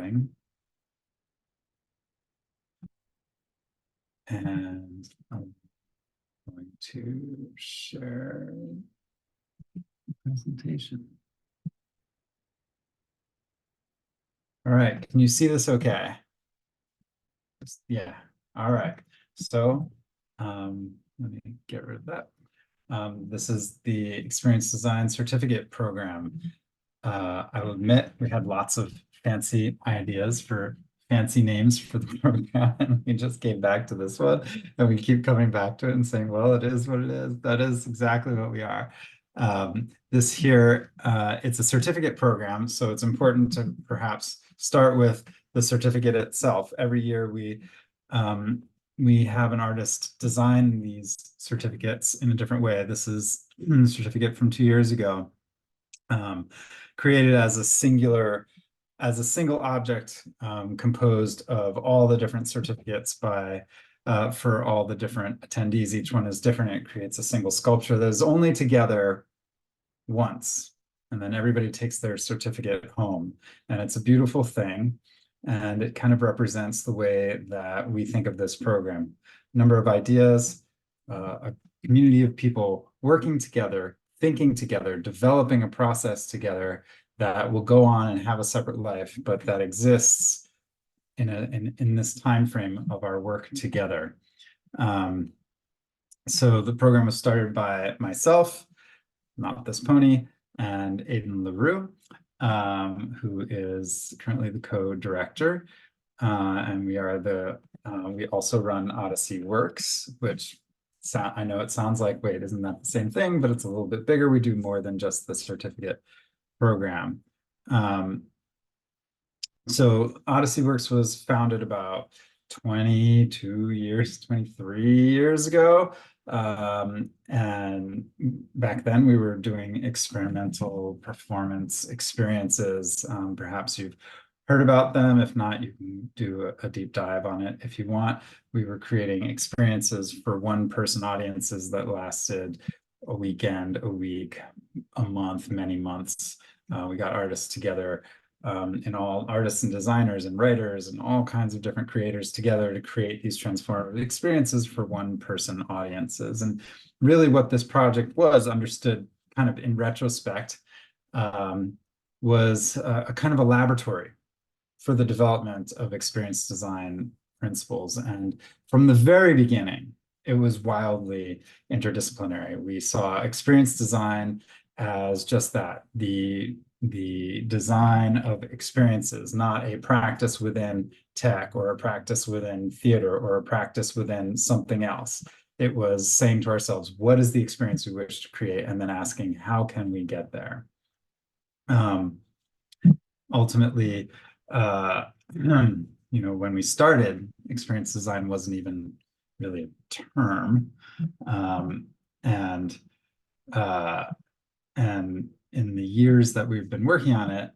recording. And I'm going to share the presentation. All right, can you see this okay? Yeah, all right. So let me get rid of that. This is the Experience Design Certificate Program. I will admit we had lots of fancy ideas for fancy names for the program, and we just came back to this one, and we keep coming back to it and saying, well, it is what it is. That is exactly what we are. This here, it's a certificate program, so it's important to perhaps start with the certificate itself. Every year we have an artist design these certificates in a different way. This is a certificate from 2 years ago, created as a single object, composed of all the different certificates for all the different attendees. Each one is different. It creates a single sculpture that is only together once, and then everybody takes their certificate home. And it's a beautiful thing, and it kind of represents the way that we think of this program. Number of ideas, a community of people working together, thinking together, developing a process together that will go on and have a separate life, but that exists in this time frame of our work together. So the program was started by myself, Not This Pony, and Aidan LaRue, who is currently the co-director. And we also run Odyssey Works, which I know it sounds like, wait, isn't that the same thing? But it's a little bit bigger. We do more than just the certificate program. So Odyssey Works was founded about 23 years ago. And back then we were doing experimental performance experiences. Perhaps you've heard about them. If not, you can do a deep dive on it if you want. We were creating experiences for one-person audiences that lasted a weekend, a week, a month, many months. We got artists together, and all artists and designers and writers and all kinds of different creators together to create these transformative experiences for one-person audiences. And really what this project was, understood kind of in retrospect, was a kind of a laboratory for the development of experience design principles. And from the very beginning, it was wildly interdisciplinary. We saw experience design as just that, the design of experiences, not a practice within tech or a practice within theater or a practice within something else. It was saying to ourselves, what is the experience we wish to create? And then asking, how can we get there? Ultimately, when we started, experience design wasn't even really a term. And in the years that we've been working on it,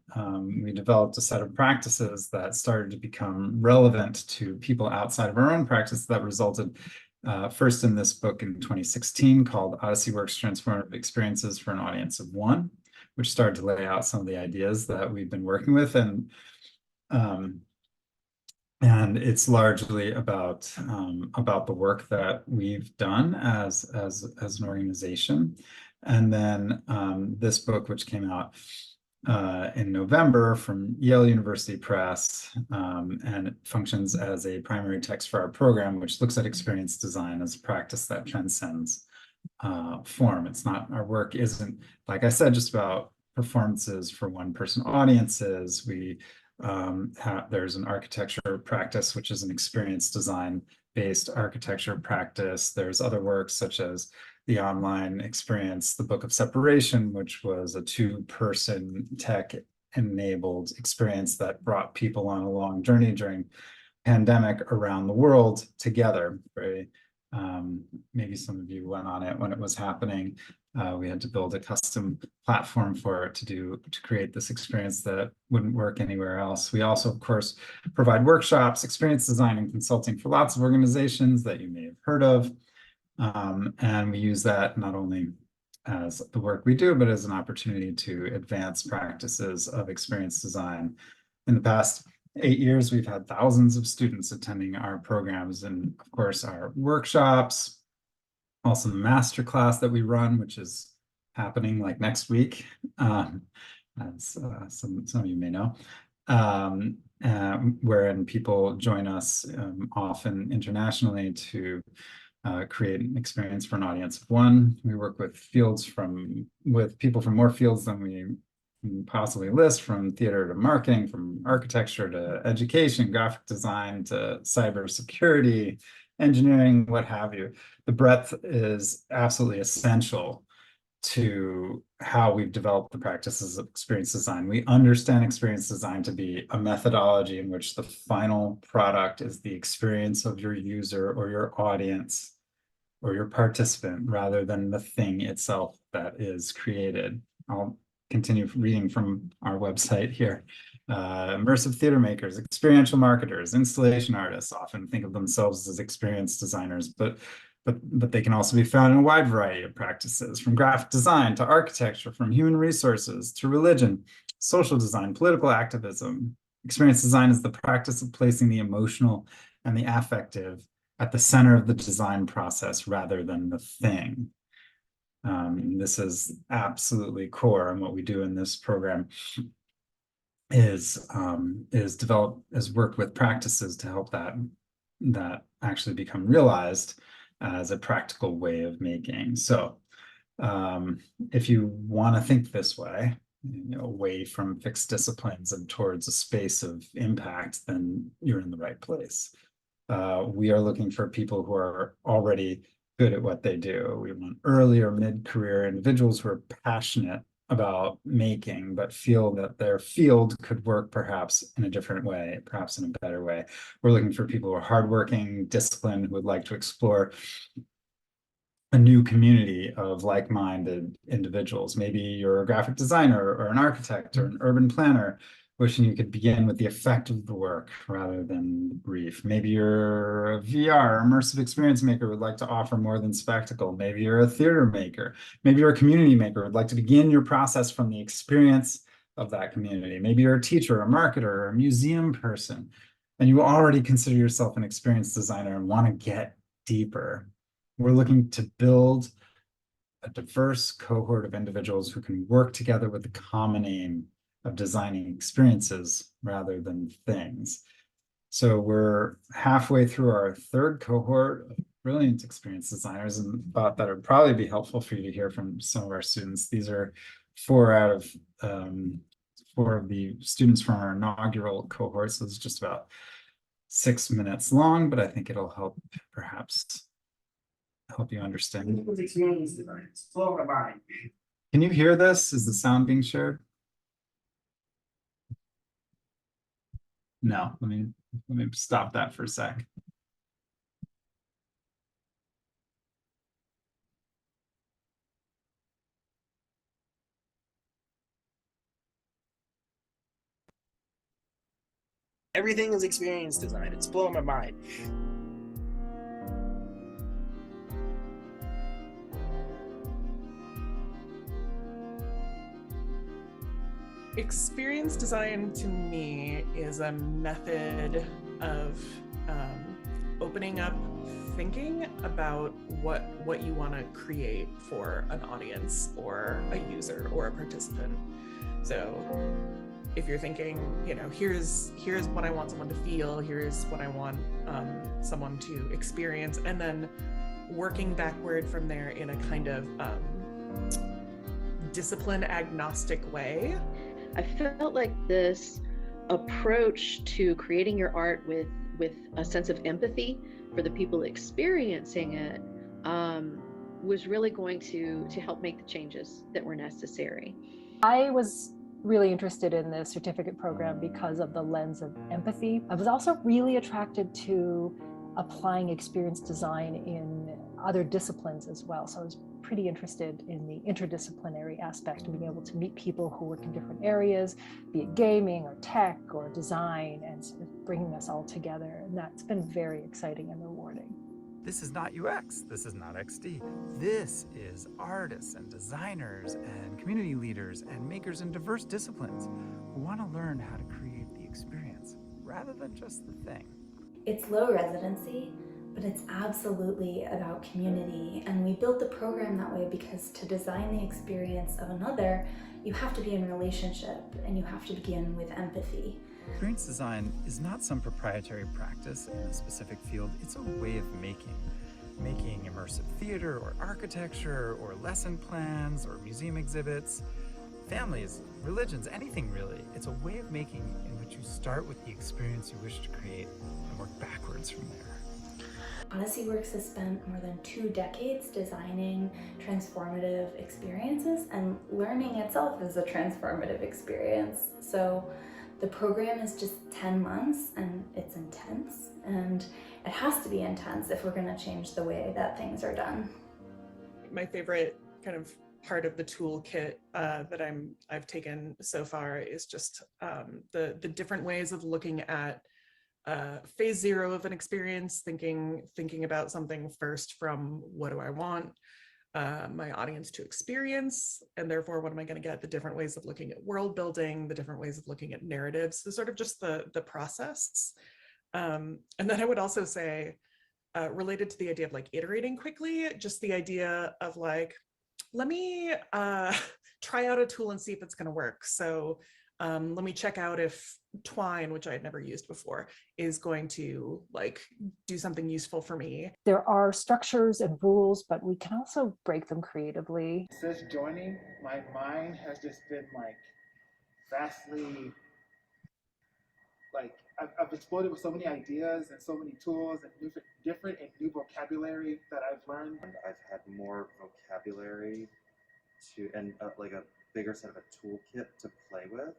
we developed a set of practices that started to become relevant to people outside of our own practice that resulted first in this book in 2016 called Odyssey Works: Transformative Experiences for an Audience of One, which started to lay out some of the ideas that we've been working with. And it's largely about the work that we've done as an organization. And then this book, which came out in November from Yale University Press, and it functions as a primary text for our program, which looks at experience design as a practice that transcends form. It's not, our work isn't, like I said, just about performances for one-person audiences. There's an architecture practice, which is an experience design based architecture practice. There's other works such as the online experience, the Book of Separation, which was a 2-person tech-enabled experience that brought people on a long journey during pandemic around the world together. Maybe some of you went on it when it was happening. We had to build a custom platform for it to create this experience that wouldn't work anywhere else. We also, of course, provide workshops, experience design, and consulting for lots of organizations that you may have heard of. And we use that not only as the work we do, but as an opportunity to advance practices of experience design. In the past, 8 years, we've had thousands of students attending our programs and, of course, our workshops, also the master class that we run, which is happening like next week, as some of you may know, wherein people join us often internationally to create an experience for an audience of one. We work with people from more fields than we can possibly list, from theater to marketing, from architecture to education, graphic design to cybersecurity, engineering, what have you. The breadth is absolutely essential to how we've developed the practices of experience design. We understand experience design to be a methodology in which the final product is the experience of your user or your audience or your participant rather than the thing itself that is created. I'll continue reading from our website here. Immersive theater makers, experiential marketers, installation artists often think of themselves as experience designers, but they can also be found in a wide variety of practices, from graphic design to architecture, from human resources to religion, social design, political activism. Experience design is the practice of placing the emotional and the affective at the center of the design process rather than the thing. This is absolutely core, and what we do in this program is work with practices to help that actually become realized as a practical way of making. So if you want to think this way, away from fixed disciplines and towards a space of impact, then you're in the right place. We are looking for people who are already good at what they do. We want early or mid-career individuals who are passionate about making, but feel that their field could work perhaps in a different way, perhaps in a better way. We're looking for people who are hardworking, disciplined, who would like to explore a new community of like-minded individuals. Maybe you're a graphic designer or an architect or an urban planner, wishing you could begin with the effect of the work rather than the brief. Maybe you're a VR, immersive experience maker, who would like to offer more than spectacle. Maybe you're a theater maker. Maybe you're a community maker, who would like to begin your process from the experience of that community. Maybe you're a teacher, a marketer, or a museum person, and you already consider yourself an experience designer and want to get deeper. We're looking to build a diverse cohort of individuals who can work together with the common aim of designing experiences rather than things. So we're halfway through our third cohort of brilliant experience designers, and thought that it would probably be helpful for you to hear from some of our students. These are four of the students from our inaugural cohort, so it's just about 6 minutes long, but I think it'll help you understand. Can you hear this? Is the sound being shared? No, let me stop that for a sec. Everything is experience design. It's blowing my mind. Experience design to me is a method of opening up thinking about what you want to create for an audience or a user or a participant. So if you're thinking, here's what I want someone to feel, here's what I want someone to experience, and then working backward from there in a kind of discipline agnostic way. I felt like this approach to creating your art with a sense of empathy for the people experiencing it was really going to help make the changes that were necessary. I was really interested in the certificate program because of the lens of empathy. I was also really attracted to applying experience design in other disciplines as well. So I was pretty interested in the interdisciplinary aspect of being able to meet people who work in different areas, be it gaming or tech or design, and sort of bringing us all together. And that's been very exciting and rewarding. This is not UX, this is not XD. This is artists and designers and community leaders and makers in diverse disciplines who want to learn how to create the experience rather than just the thing. It's low residency, but it's absolutely about community. And we built the program that way because to design the experience of another, you have to be in relationship and you have to begin with empathy. Experience design is not some proprietary practice in a specific field. It's a way of making immersive theater or architecture or lesson plans or museum exhibits, families, religions, anything really. It's a way of making in which you start with the experience you wish to create and work backwards from there. Odyssey Works has spent more than 2 decades designing transformative experiences, and learning itself is a transformative experience. So the program is just 10 months and it's intense, and it has to be intense if we're going to change the way that things are done. My favorite kind of part of the toolkit that I've taken so far is just the different ways of looking at phase 0 of an experience, thinking about something first from what do I want my audience to experience, and therefore what am I going to get, the different ways of looking at world building, the different ways of looking at narratives, so sort of just the process. And then I would also say, related to the idea of like iterating quickly, just the idea of like, let me try out a tool and see if it's going to work. So let me check out if Twine, which I had never used before, is going to like do something useful for me. There are structures and rules, but we can also break them creatively. Since joining, my mind has just been like vastly, like I've exploded with so many ideas and so many tools and different and new vocabulary that I've learned. And I've had more vocabulary to, and like a bigger set of a toolkit to play with.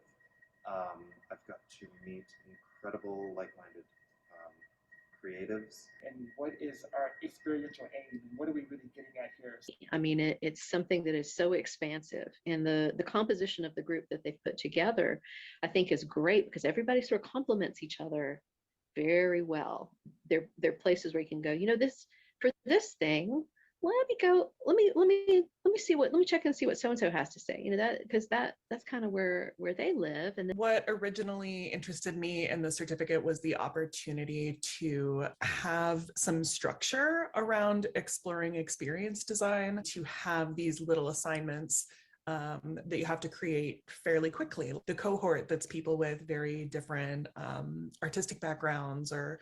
I've got to meet incredible like-minded creatives. And what is our experiential aim? What are we really getting at here? I mean, it's something that is so expansive, and the composition of the group that they've put together, I think, is great because everybody sort of complements each other very well. There are places where you can go, you know, this for this thing, let me check and see what so and so has to say, you know, that because that's kind of where they live. And what originally interested me in the certificate was the opportunity to have some structure around exploring experience design, to have these little assignments that you have to create fairly quickly. The cohort that's people with very different artistic backgrounds or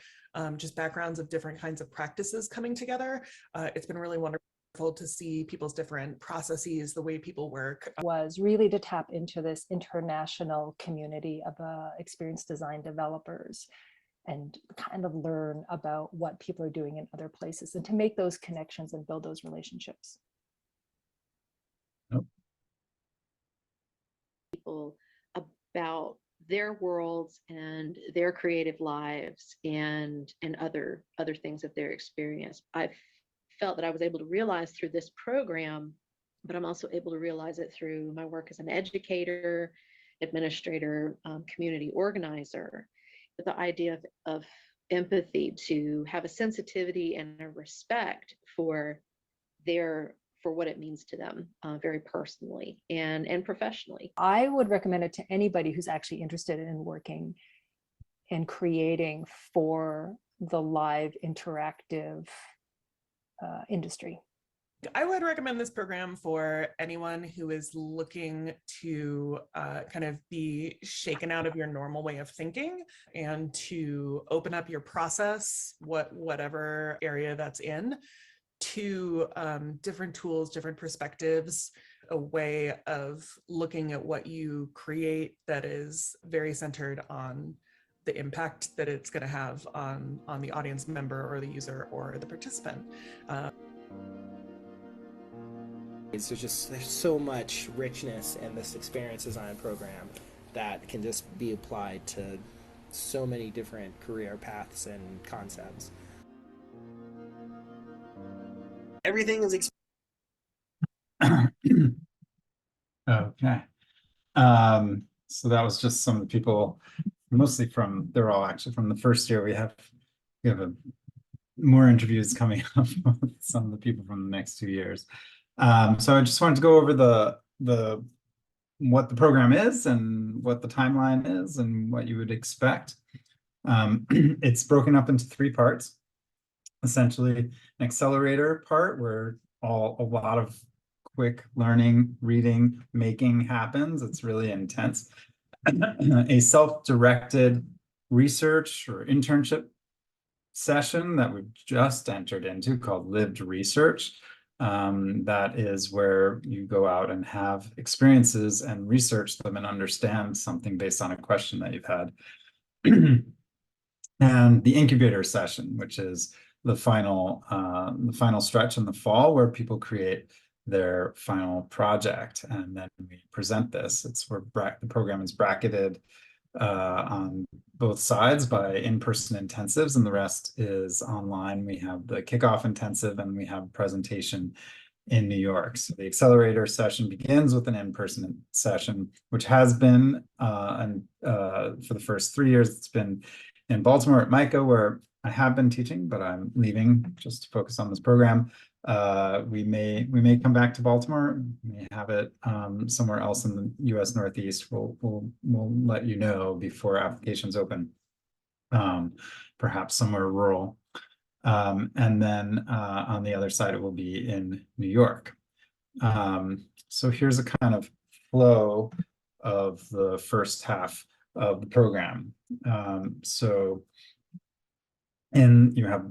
just backgrounds of different kinds of practices coming together. It's been really wonderful to see people's different processes, the way people work. Was really to tap into this international community of experience design developers and kind of learn about what people are doing in other places and to make those connections and build those relationships. People about their worlds and their creative lives and other things of their experience. I felt that I was able to realize through this program, but I'm also able to realize it through my work as an educator, administrator, community organizer, with the idea of empathy, to have a sensitivity and a respect for what it means to them, very personally and professionally. I would recommend it to anybody who's actually interested in working and creating for the live interactive industry. I would recommend this program for anyone who is looking to kind of be shaken out of your normal way of thinking and to open up your process, whatever area that's in, to different tools, different perspectives, a way of looking at what you create that is very centered on the impact that it's going to have on the audience member or the user or the participant. There's so much richness in this experience design program that can just be applied to so many different career paths and concepts. Everything is Okay. So that was just some of the people, mostly they're all actually from the first year. We have more interviews coming up with some of the people from the next 2 years. So I just wanted to go over what the program is and what the timeline is and what you would expect. It's broken up into 3 parts. Essentially, an accelerator part where a lot of quick learning, reading, making happens. It's really intense. A self-directed research or internship session that we've just entered into called Lived Research. That is where you go out and have experiences and research them and understand something based on a question that you've had. And the incubator session, which is the final stretch in the fall, where people create their final project, and then we present this. It's where the program is bracketed on both sides by in-person intensives, and the rest is online. We have the kickoff intensive, and we have a presentation in New York. So the accelerator session begins with an in-person session, which has been, for the first 3 years, it's been in Baltimore at MICA, where I have been teaching, but I'm leaving just to focus on this program. We may come back to Baltimore. We may have it somewhere else in the U.S. Northeast. We'll let you know before applications open. Perhaps somewhere rural. And then on the other side, it will be in New York. So here's a kind of flow of the first half of the program.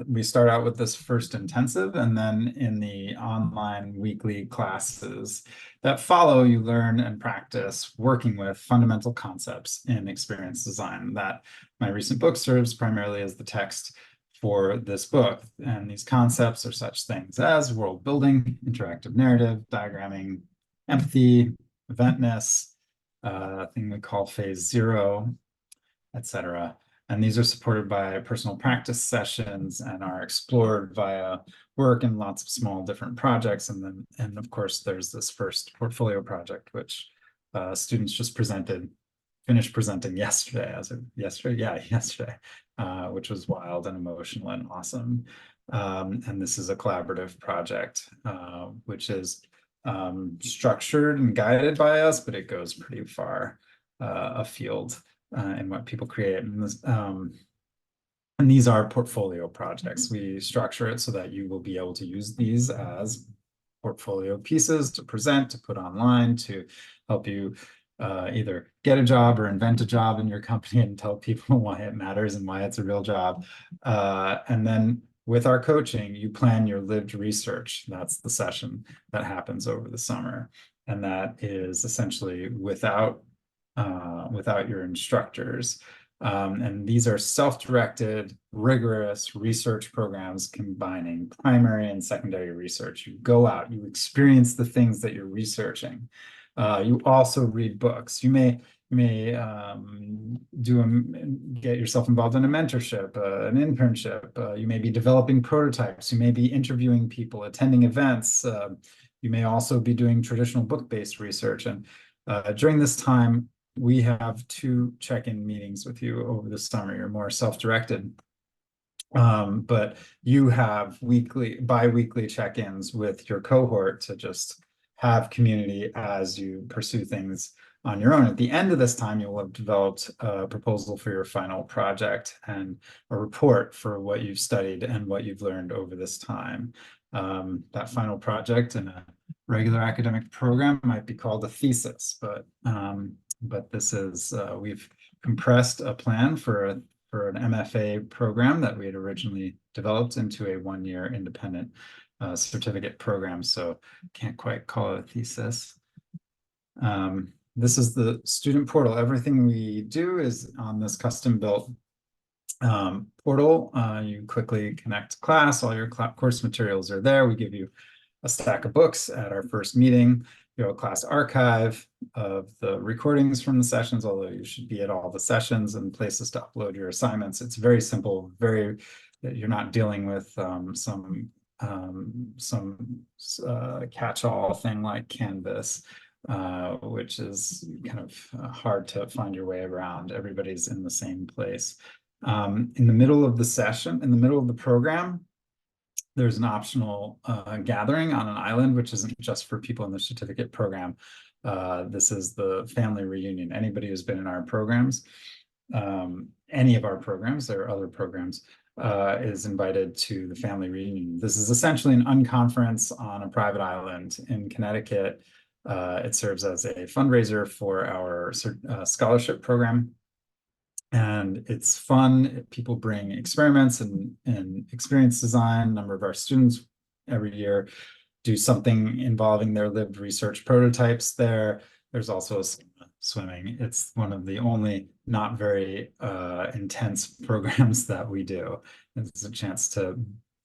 We start out with this first intensive, and then in the online weekly classes that follow, you learn and practice working with fundamental concepts in experience design. That my recent book serves primarily as the text for this book. And these concepts are such things as world building, interactive narrative, diagramming, empathy, eventness, a thing we call phase 0, etc. And these are supported by personal practice sessions and are explored via work in lots of small different projects. And of course, there's this first portfolio project, which students just finished presenting yesterday, yesterday, which was wild and emotional and awesome. And this is a collaborative project, which is structured and guided by us, but it goes pretty far afield in what people create. And these are portfolio projects. We structure it so that you will be able to use these as portfolio pieces to present, to put online, to help you either get a job or invent a job in your company and tell people why it matters and why it's a real job. And then with our coaching, you plan your lived research. That's the session that happens over the summer. And that is essentially without your instructors. And these are self-directed, rigorous research programs combining primary and secondary research. You go out, you experience the things that you're researching. You also read books. You may get yourself involved in a mentorship, an internship. You may be developing prototypes. You may be interviewing people, attending events. You may also be doing traditional book-based research. And during this time, we have 2 check-in meetings with you over the summer. You're more self-directed, but you have bi-weekly check-ins with your cohort to just have community as you pursue things on your own. At the end of this time, you will have developed a proposal for your final project and a report for what you've studied and what you've learned over this time. That final project in a regular academic program might be called a thesis, but this is, we've compressed a plan for an MFA program that we had originally developed into a 1-year independent certificate program, so can't quite call it a thesis. This is the student portal. Everything we do is on this custom-built portal. You quickly connect to class. All your course materials are there. We give you a stack of books at our first meeting. You have a class archive of the recordings from the sessions, although you should be at all the sessions, and places to upload your assignments. It's very simple, you're not dealing with some catch-all thing like Canvas, which is kind of hard to find your way around. Everybody's in the same place. In the middle of the session, in the middle of the program, there's an optional gathering on an island, which isn't just for people in the certificate program. This is the family reunion. Anybody who's been in our programs any of our programs, there are other programs, is invited to the family reunion. This is essentially an unconference on a private island in Connecticut. It serves as a fundraiser for our scholarship program. And it's fun. People bring experiments and experience design. A number of our students every year do something involving their lived research prototypes there. There's also swimming. It's one of the only not very intense programs that we do. It's a chance to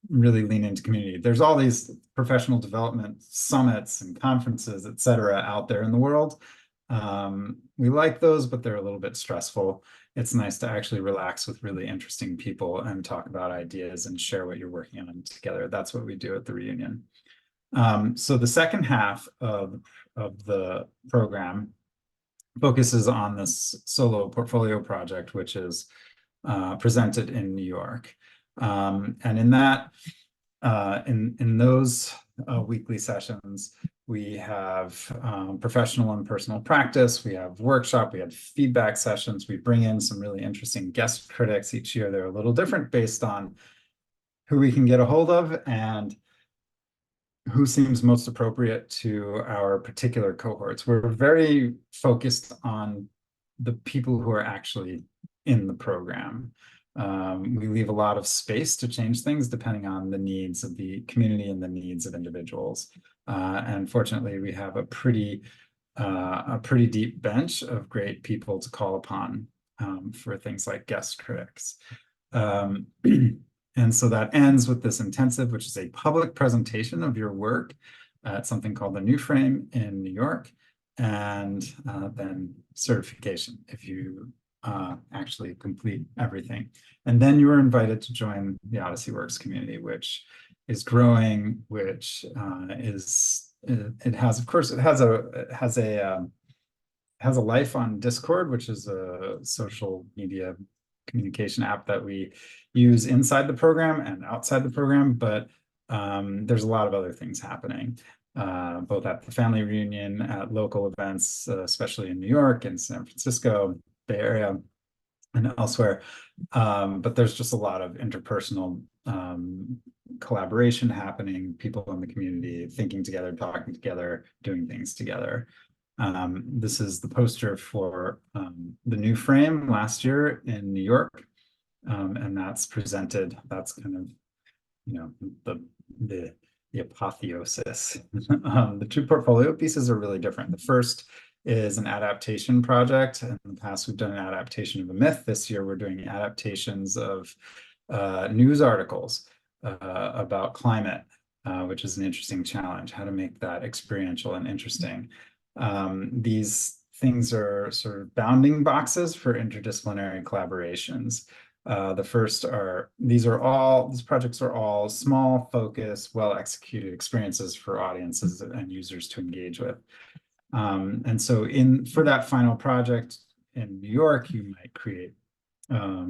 really lean into community. There's all these professional development summits and conferences, et cetera, out there in the world. We like those, but they're a little bit stressful. It's nice to actually relax with really interesting people and talk about ideas and share what you're working on together. That's what we do at the reunion. So the second half of the program focuses on this solo portfolio project, which is presented in New York. And in that, in those weekly sessions, we have professional and personal practice, we have workshop, we have feedback sessions, we bring in some really interesting guest critics each year. They're a little different based on who we can get a hold of and who seems most appropriate to our particular cohorts. We're very focused on the people who are actually in the program. We leave a lot of space to change things depending on the needs of the community and the needs of individuals. And fortunately, we have a pretty deep bench of great people to call upon for things like guest critics. And so that ends with this intensive, which is a public presentation of your work at something called the New Frame in New York, and then certification if you actually complete everything. And then you are invited to join the Odyssey Works community, which is growing, which it has a life on Discord, which is a social media communication app that we use inside the program and outside the program, but there's a lot of other things happening, both at the family reunion, at local events, especially in New York and San Francisco, Bay Area, and elsewhere. But there's just a lot of interpersonal collaboration happening, people in the community thinking together, talking together, doing things together. This is the poster for the New Frame last year in New York. And that's presented, that's kind of, you know, the apotheosis. The two portfolio pieces are really different. The first is an adaptation project. In the past, we've done an adaptation of a myth. This year, we're doing adaptations of news articles about climate, which is an interesting challenge, how to make that experiential and interesting. These things are sort of bounding boxes for interdisciplinary collaborations. These projects are all small, focused, well-executed experiences for audiences and users to engage with. And so for that final project in New York, you might create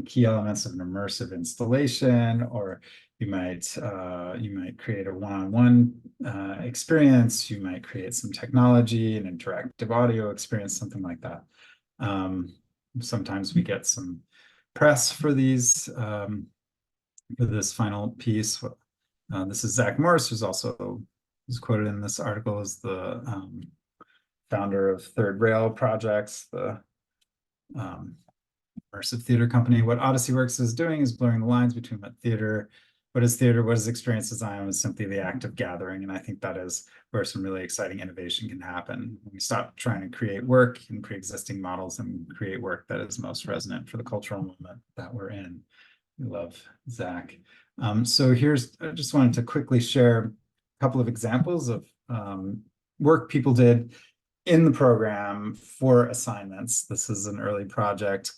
key elements of an immersive installation, or you might create a one-on-one experience. You might create some technology, an interactive audio experience, something like that. Sometimes we get some press for these for this final piece. This is Zach Morris, who's quoted in this article as the founder of Third Rail Projects, the immersive theater company. What Odyssey Works is doing is blurring the lines between what is theater, what is experience design, is simply the act of gathering. And I think that is where some really exciting innovation can happen. When we stop trying to create work in pre-existing models and create work that is most resonant for the cultural moment that we're in. We love Zach. So I just wanted to quickly share a couple of examples of work people did in the program for assignments. This is an early project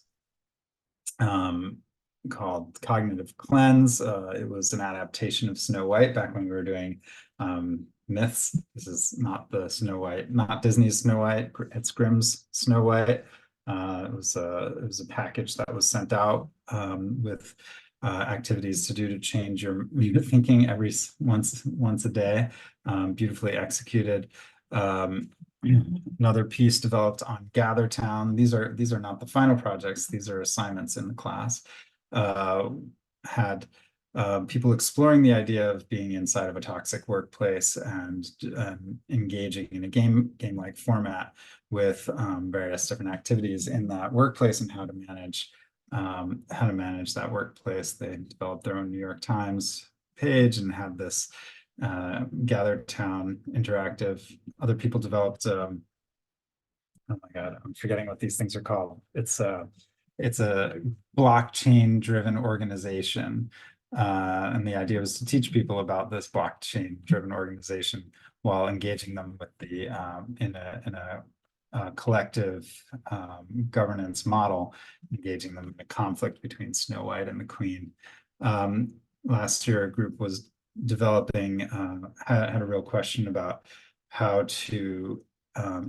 called Cognitive Cleanse. It was an adaptation of Snow White back when we were doing myths. This is not the Snow White, not Disney's Snow White, it's Grimm's Snow White. It was a package that was sent out with activities to do to change your thinking once a day, beautifully executed. Another piece developed on GatherTown. These are not the final projects. These are assignments in the class. Had people exploring the idea of being inside of a toxic workplace and engaging in a game-like format with various different activities in that workplace and how to manage that workplace. They developed their own New York Times page and had this GatherTown interactive. Other people developed oh my god, I'm forgetting what these things are called. It's a blockchain driven organization, and the idea was to teach people about this blockchain driven organization while engaging them with the in a collective governance model, engaging them in a conflict between Snow White and the Queen. Last year, a group was developing, had a real question about how to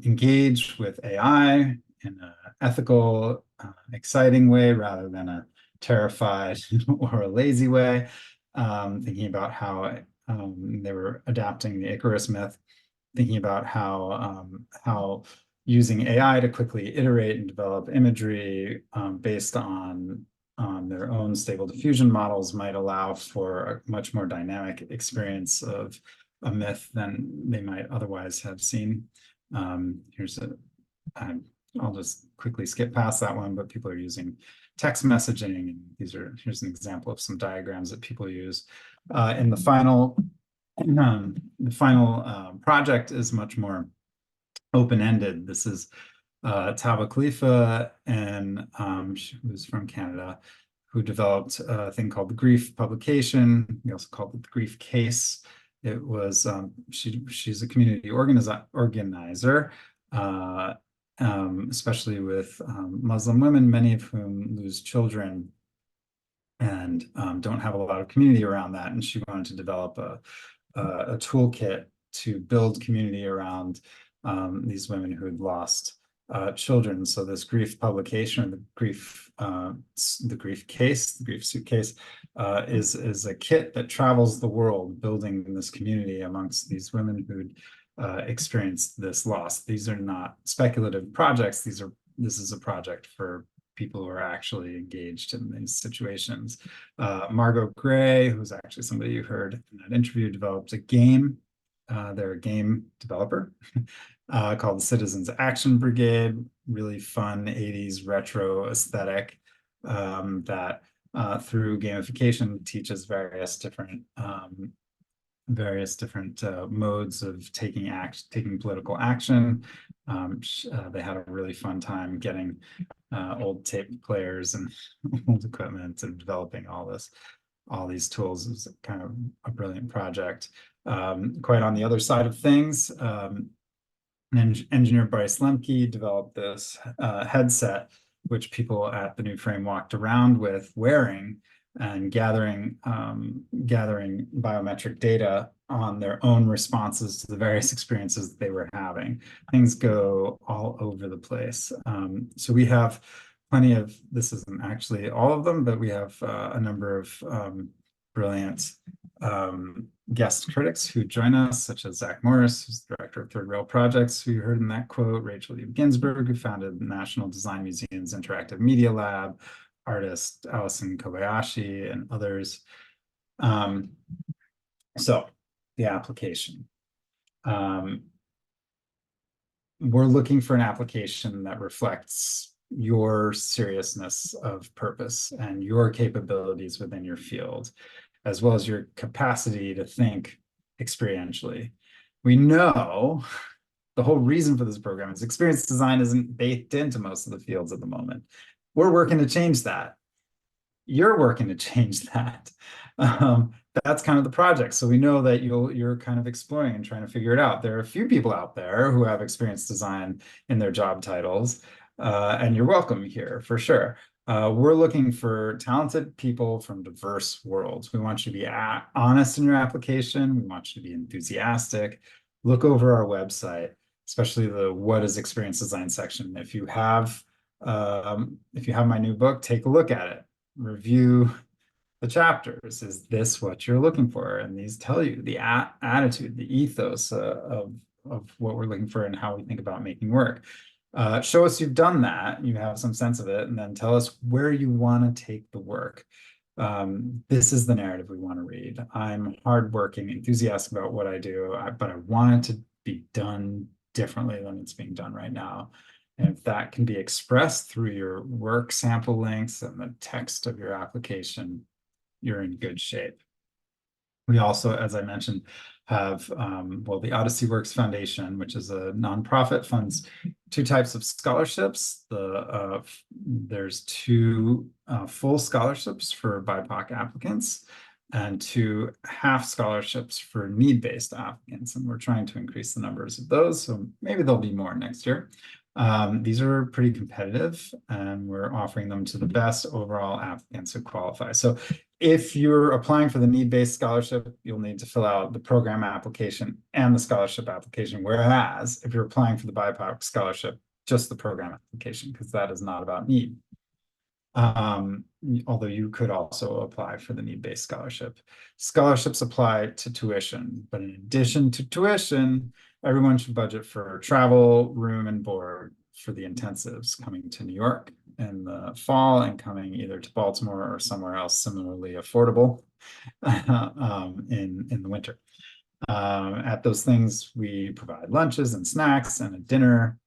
engage with AI in an ethical, exciting way rather than a terrified or a lazy way, thinking about how they were adapting the Icarus myth, thinking about how using AI to quickly iterate and develop imagery based on their own stable diffusion models might allow for a much more dynamic experience of a myth than they might otherwise have seen. I'll just quickly skip past that one, but people are using text messaging, and here's an example of some diagrams that people use. In the final project is much more open-ended. This is Taba Khalifa, and she was from Canada, who developed a thing called the Grief Publication. We also called it the Grief Case. It was she's a community organizer, especially with Muslim women, many of whom lose children and don't have a lot of community around that. And she wanted to develop a toolkit to build community around these women who had lost children. So this grief publication, or the grief case, the grief suitcase, is a kit that travels the world, building this community amongst these women who'd experienced this loss. These are not speculative projects. This is a project for people who are actually engaged in these situations. Margot Gray, who's actually somebody you heard in that interview, developed a game. They're a game developer called the Citizens Action Brigade. Really fun 80s retro aesthetic that through gamification teaches various different modes of taking political action. They had a really fun time getting old tape players and old equipment and developing all these tools. It was kind of a brilliant project. Quite on the other side of things, engineer Bryce Lemke developed this headset, which people at the New Frame walked around with wearing and gathering biometric data on their own responses to the various experiences that they were having. Things go all over the place. So we have plenty of, this isn't actually all of them, but we have a number of brilliant guest critics who join us, such as Zach Morris, who's the director of Third Rail Projects, who you heard in that quote, Rachel Eve Ginsburg, who founded the National Design Museum's Interactive Media Lab, artist Allison Kobayashi, and others. So the application. We're looking for an application that reflects your seriousness of purpose and your capabilities within your field, as well as your capacity to think experientially. We know the whole reason for this program is experience design isn't baked into most of the fields at the moment. We're working to change that. You're working to change that. That's kind of the project. So we know that you're kind of exploring and trying to figure it out. There are a few people out there who have experience design in their job titles, and you're welcome here for sure. We're looking for talented people from diverse worlds. We want you to be honest in your application. We want you to be enthusiastic. Look over our website, especially the what is experience design section. If you have my new book, take a look at it. Review the chapters. Is this what you're looking for? And these tell you the attitude, the ethos of what we're looking for and how we think about making work. Show us you've done that, you have some sense of it, and then tell us where you want to take the work. This is the narrative we want to read. I'm hardworking, enthusiastic about what I do, but I want it to be done differently than it's being done right now. And if that can be expressed through your work sample links and the text of your application, you're in good shape. We also, as I mentioned, have the Odyssey Works Foundation, which is a nonprofit, funds two types of scholarships. There's two full scholarships for BIPOC applicants and two half scholarships for need-based applicants. And we're trying to increase the numbers of those, so maybe there'll be more next year. These are pretty competitive, and we're offering them to the best overall applicants who qualify. So if you're applying for the need-based scholarship, you'll need to fill out the program application and the scholarship application. Whereas if you're applying for the BIPOC scholarship, just the program application, because that is not about need. Although you could also apply for the need-based scholarship. Scholarships apply to tuition, but in addition to tuition, everyone should budget for travel, room, and board for the intensives coming to New York in the fall and coming either to Baltimore or somewhere else similarly affordable in the winter. At those things, we provide lunches and snacks and a dinner.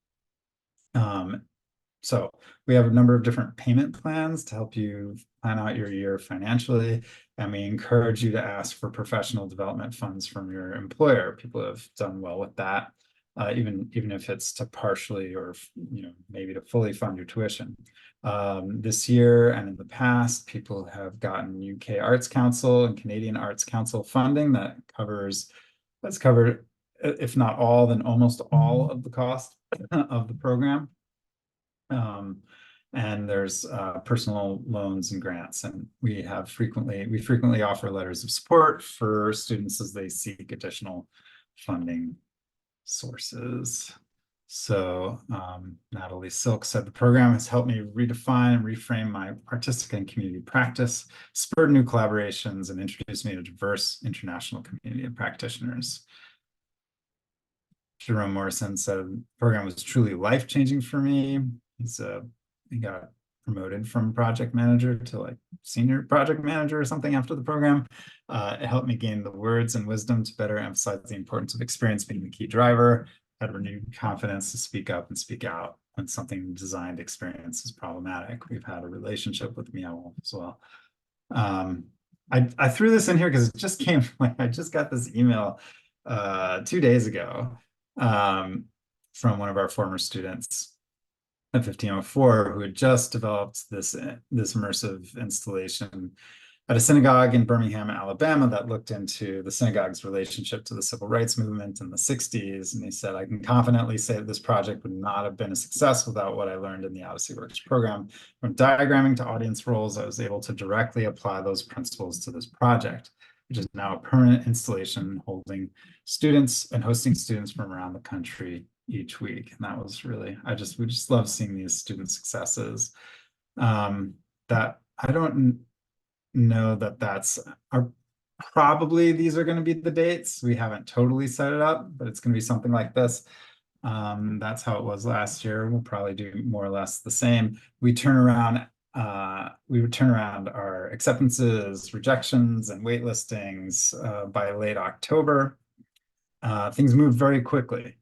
So we have a number of different payment plans to help you plan out your year financially, and we encourage you to ask for professional development funds from your employer. People have done well with that, even if it's to partially or maybe to fully fund your tuition. This year and in the past, people have gotten UK Arts Council and Canadian Arts Council funding that's covered, if not all, then almost all of the cost of the program. And there's personal loans and grants, and we frequently offer letters of support for students as they seek additional funding sources. So Natalie Silk said, the program has helped me redefine and reframe my artistic and community practice, spurred new collaborations, and introduced me to a diverse international community of practitioners. Jerome Morrison said, the program was truly life-changing for me. He got promoted from project manager to like senior project manager or something after the program. It helped me gain the words and wisdom to better emphasize the importance of experience being the key driver. Had renewed confidence to speak up and speak out when something designed experience is problematic. We've had a relationship with Meow Wolf as well. I threw this in here because it just came, I just got this email 2 days ago from one of our former students at 1504 who had just developed this immersive installation at a synagogue in Birmingham, Alabama, that looked into the synagogue's relationship to the civil rights movement in the 60s. And he said, I can confidently say that this project would not have been a success without what I learned in the Odyssey Works program. From diagramming to audience roles, I was able to directly apply those principles to this project, which is now a permanent installation holding students and hosting students from around the country each week. And that was really, we just love seeing these student successes. That I don't know that probably these are going to be the dates. We haven't totally set it up, but it's going to be something like this. That's how it was last year. We'll probably do more or less the same. We would turn around our acceptances, rejections, and wait listings by late October. Things move very quickly,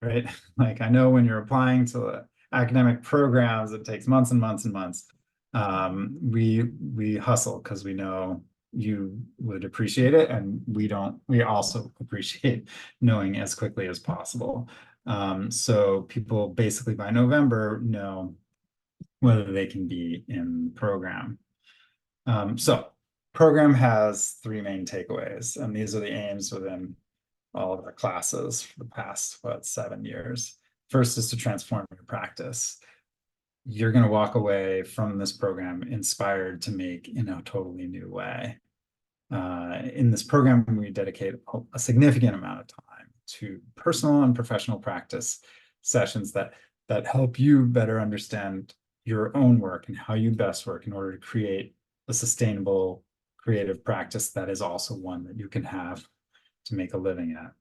right? Like I know when you're applying to academic programs, it takes months and months and months. We hustle because we know you would appreciate it, and we also appreciate knowing as quickly as possible. So people basically by November know whether they can be in the program. So program has 3 main takeaways, and these are the aims within all of our classes for the past 7 years. First is to transform your practice. You're going to walk away from this program inspired to make in a totally new way. In this program, we dedicate a significant amount of time to personal and professional practice sessions that help you better understand your own work and how you best work in order to create a sustainable creative practice that is also one that you can have to make a living at.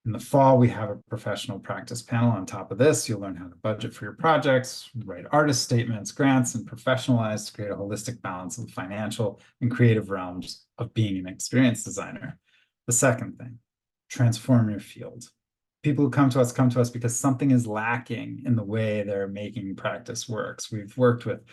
In the fall, we have a professional practice panel. On top of this, you'll learn how to budget for your projects, write artist statements, grants, and professionalize to create a holistic balance of the financial and creative realms of being an experience designer. The second thing, transform your field. People who come to us because something is lacking in the way they're making practice works. We've worked with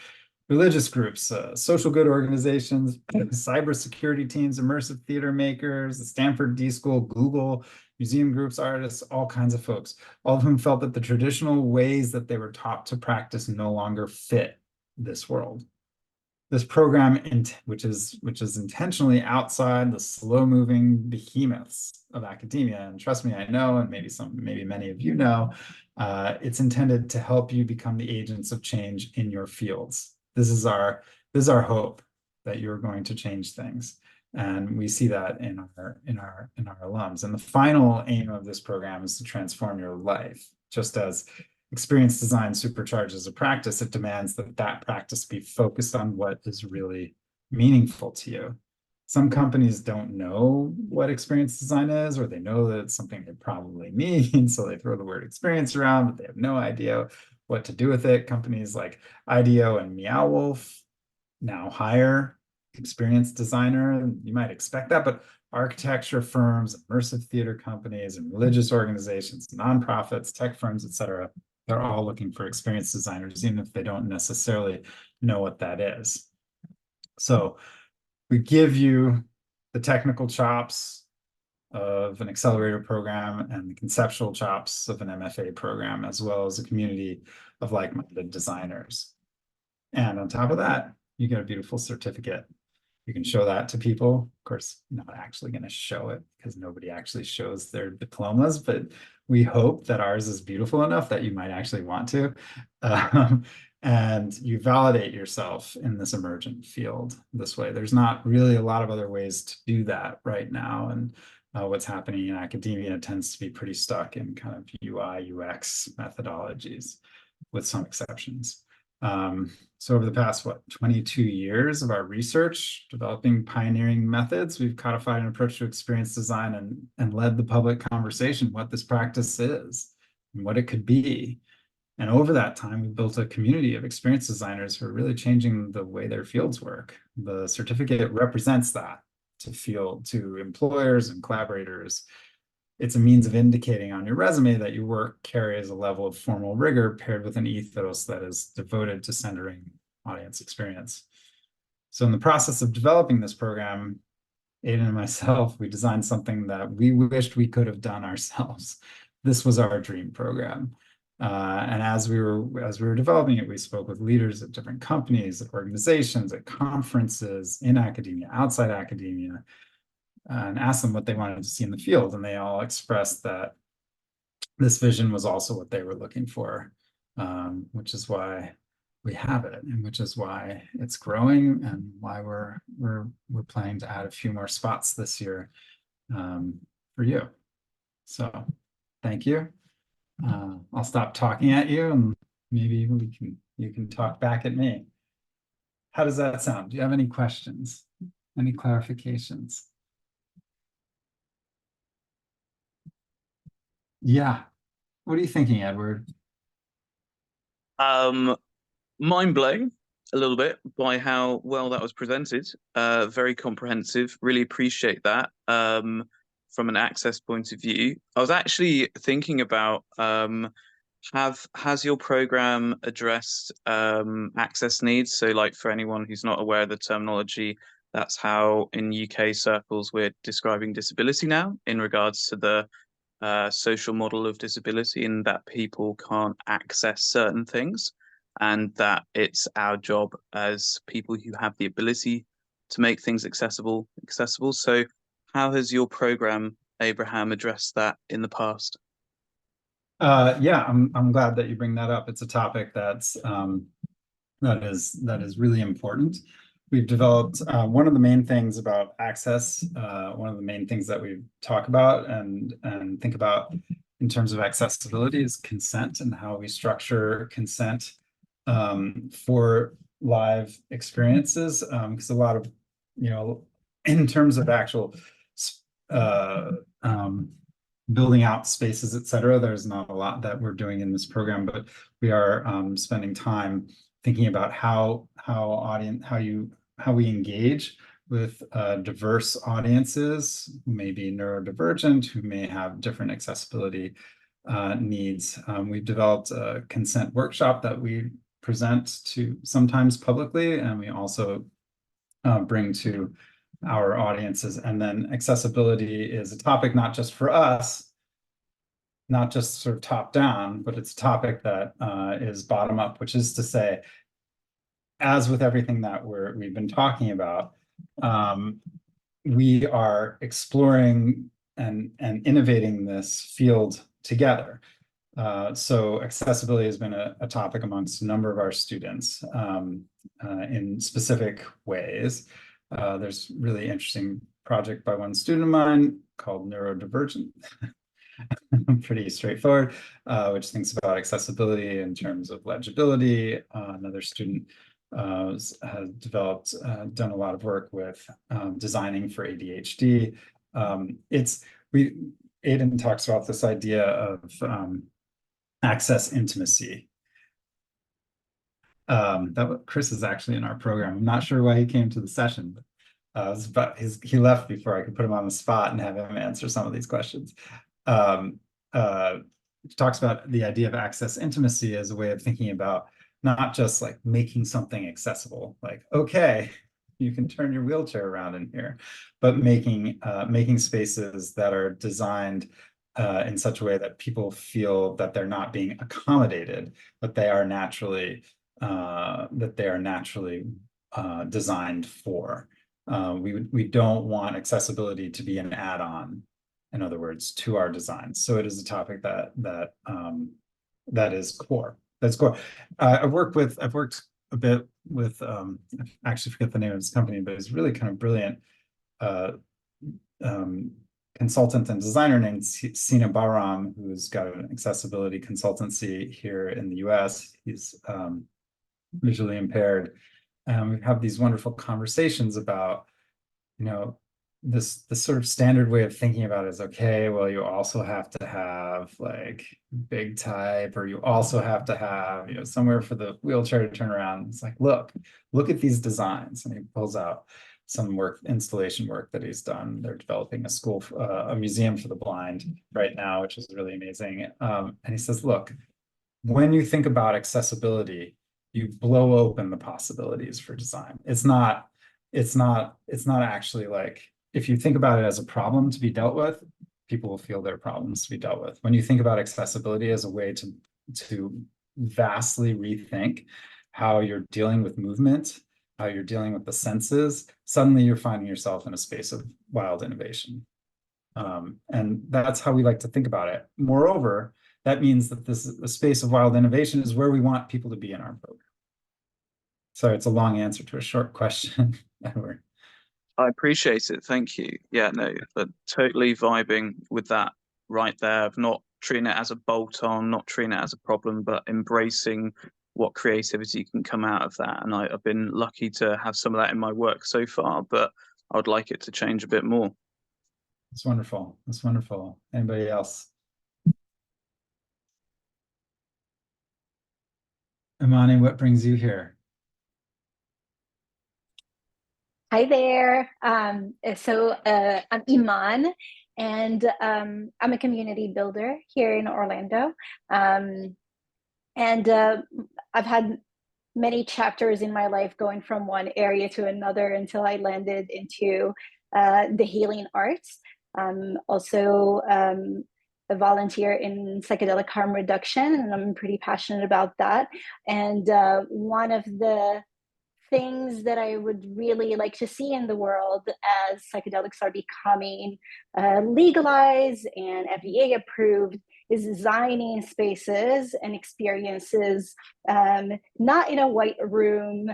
religious groups, social good organizations, cybersecurity teams, immersive theater makers, the Stanford D School, Google, museum groups, artists, all kinds of folks, all of whom felt that the traditional ways that they were taught to practice no longer fit this world. This program, which is intentionally outside the slow-moving behemoths of academia, and trust me, I know, and maybe many of you know, it's intended to help you become the agents of change in your fields. This is our hope, that you're going to change things. And we see that in our alums. And the final aim of this program is to transform your life. Just as experience design supercharges a practice, it demands that practice be focused on what is really meaningful to you. Some companies don't know what experience design is, or they know that it's something they probably mean, so they throw the word experience around, but they have no idea what to do with it. Companies like IDEO and Meow Wolf now hire experienced designer. You might expect that, but architecture firms, immersive theater companies, and religious organizations, nonprofits, tech firms, etc., they're all looking for experienced designers, even if they don't necessarily know what that is. So we give you the technical chops of an accelerator program and the conceptual chops of an MFA program, as well as a community of like-minded designers. And on top of that, you get a beautiful certificate. You can show that to people. Of course, you're not actually going to show it because nobody actually shows their diplomas, but we hope that ours is beautiful enough that you might actually want to. And you validate yourself in this emergent field this way. There's not really a lot of other ways to do that right now. And what's happening in academia tends to be pretty stuck in kind of UI, UX methodologies, with some exceptions. So over the past, 22 years of our research, developing pioneering methods, we've codified an approach to experience design and led the public conversation what this practice is and what it could be. And over that time, we built a community of experience designers who are really changing the way their fields work. The certificate represents that to employers and collaborators. It's a means of indicating on your resume that your work carries a level of formal rigor paired with an ethos that is devoted to centering audience experience. So in the process of developing this program, Aidan and myself, we designed something that we wished we could have done ourselves. This was our dream program. And as we were developing it, we spoke with leaders at different companies, at organizations, at conferences, in academia, outside academia, and asked them what they wanted to see in the field. And they all expressed that this vision was also what they were looking for, which is why we have it, and which is why it's growing, and why we're planning to add a few more spots this year for you. So thank you. I'll stop talking at you, and maybe you can talk back at me. How does that sound? Do you have any questions? Any clarifications? Yeah. What are you thinking, Edward? Mind blown a little bit by how well that was presented. Very comprehensive. Really appreciate that. From an access point of view, I was actually thinking about has your program addressed access needs? So, like, for anyone who's not aware of the terminology, that's how in UK circles we're describing disability now in regards to the social model of disability, and that people can't access certain things, and that it's our job as people who have the ability to make things accessible. So how has your program, Abraham, addressed that in the past? Yeah, I'm glad that you bring that up. It's a topic that is really important. We've developed one of the main things about access, one of the main things that we talk about and think about in terms of accessibility is consent, and how we structure consent for live experiences. Because a lot of, in terms of actual building out spaces, et cetera. There's not a lot that we're doing in this program, but we are spending time thinking about how we engage with diverse audiences who may be neurodivergent, who may have different accessibility needs. We've developed a consent workshop that we present to sometimes publicly, and we also bring to our audiences. And then accessibility is a topic not just for us, not just sort of top down, but it's a topic that is bottom up, which is to say, as with everything that we've been talking about, we are exploring and innovating this field together. So accessibility has been a topic amongst a number of our students in specific ways. There's really interesting project by one student of mine called Neurodivergent, pretty straightforward, which thinks about accessibility in terms of legibility. Another student has developed, done a lot of work with designing for ADHD. Aidan talks about this idea of access intimacy. Chris is actually in our program. I'm not sure why he came to the session, but he left before I could put him on the spot and have him answer some of these questions. He talks about the idea of access intimacy as a way of thinking about not just like making something accessible, like, okay, you can turn your wheelchair around in here, but making spaces that are designed in such a way that people feel that they're not being accommodated, but they are naturally designed for. We don't want accessibility to be an add-on, in other words, to our designs. So it is a topic that is core. That's core. I've worked a bit with I actually forget the name of his company, but he's really kind of brilliant consultant and designer named Sina Bahram, who's got an accessibility consultancy here in the US. He's visually impaired. And we have these wonderful conversations about, this sort of standard way of thinking about it is, okay, well, you also have to have like big type, or you also have to have, somewhere for the wheelchair to turn around. It's like, look at these designs. And he pulls out some installation work that he's done. They're developing a museum for the blind right now, which is really amazing. And he says, look, when you think about accessibility, you blow open the possibilities for design. It's not actually like, if you think about it as a problem to be dealt with, people will feel their problems to be dealt with. When you think about accessibility as a way to vastly rethink how you're dealing with movement, how you're dealing with the senses, suddenly you're finding yourself in a space of wild innovation. And that's how we like to think about it. Moreover, that means that a space of wild innovation is where we want people to be in our program. Sorry, it's a long answer to a short question, Edward. I appreciate it. Thank you. Yeah, no, but totally vibing with that right there, of not treating it as a bolt-on, not treating it as a problem, but embracing what creativity can come out of that. And I've been lucky to have some of that in my work so far, but I would like it to change a bit more. That's wonderful. That's wonderful. Anybody else? Imani, what brings you here? Hi there. I'm Iman, and I'm a community builder here in Orlando. And I've had many chapters in my life going from one area to another until I landed into the healing arts. Also a volunteer in psychedelic harm reduction, and I'm pretty passionate about that. And one of the things that I would really like to see in the world as psychedelics are becoming legalized and FDA approved is designing spaces and experiences, not in a white room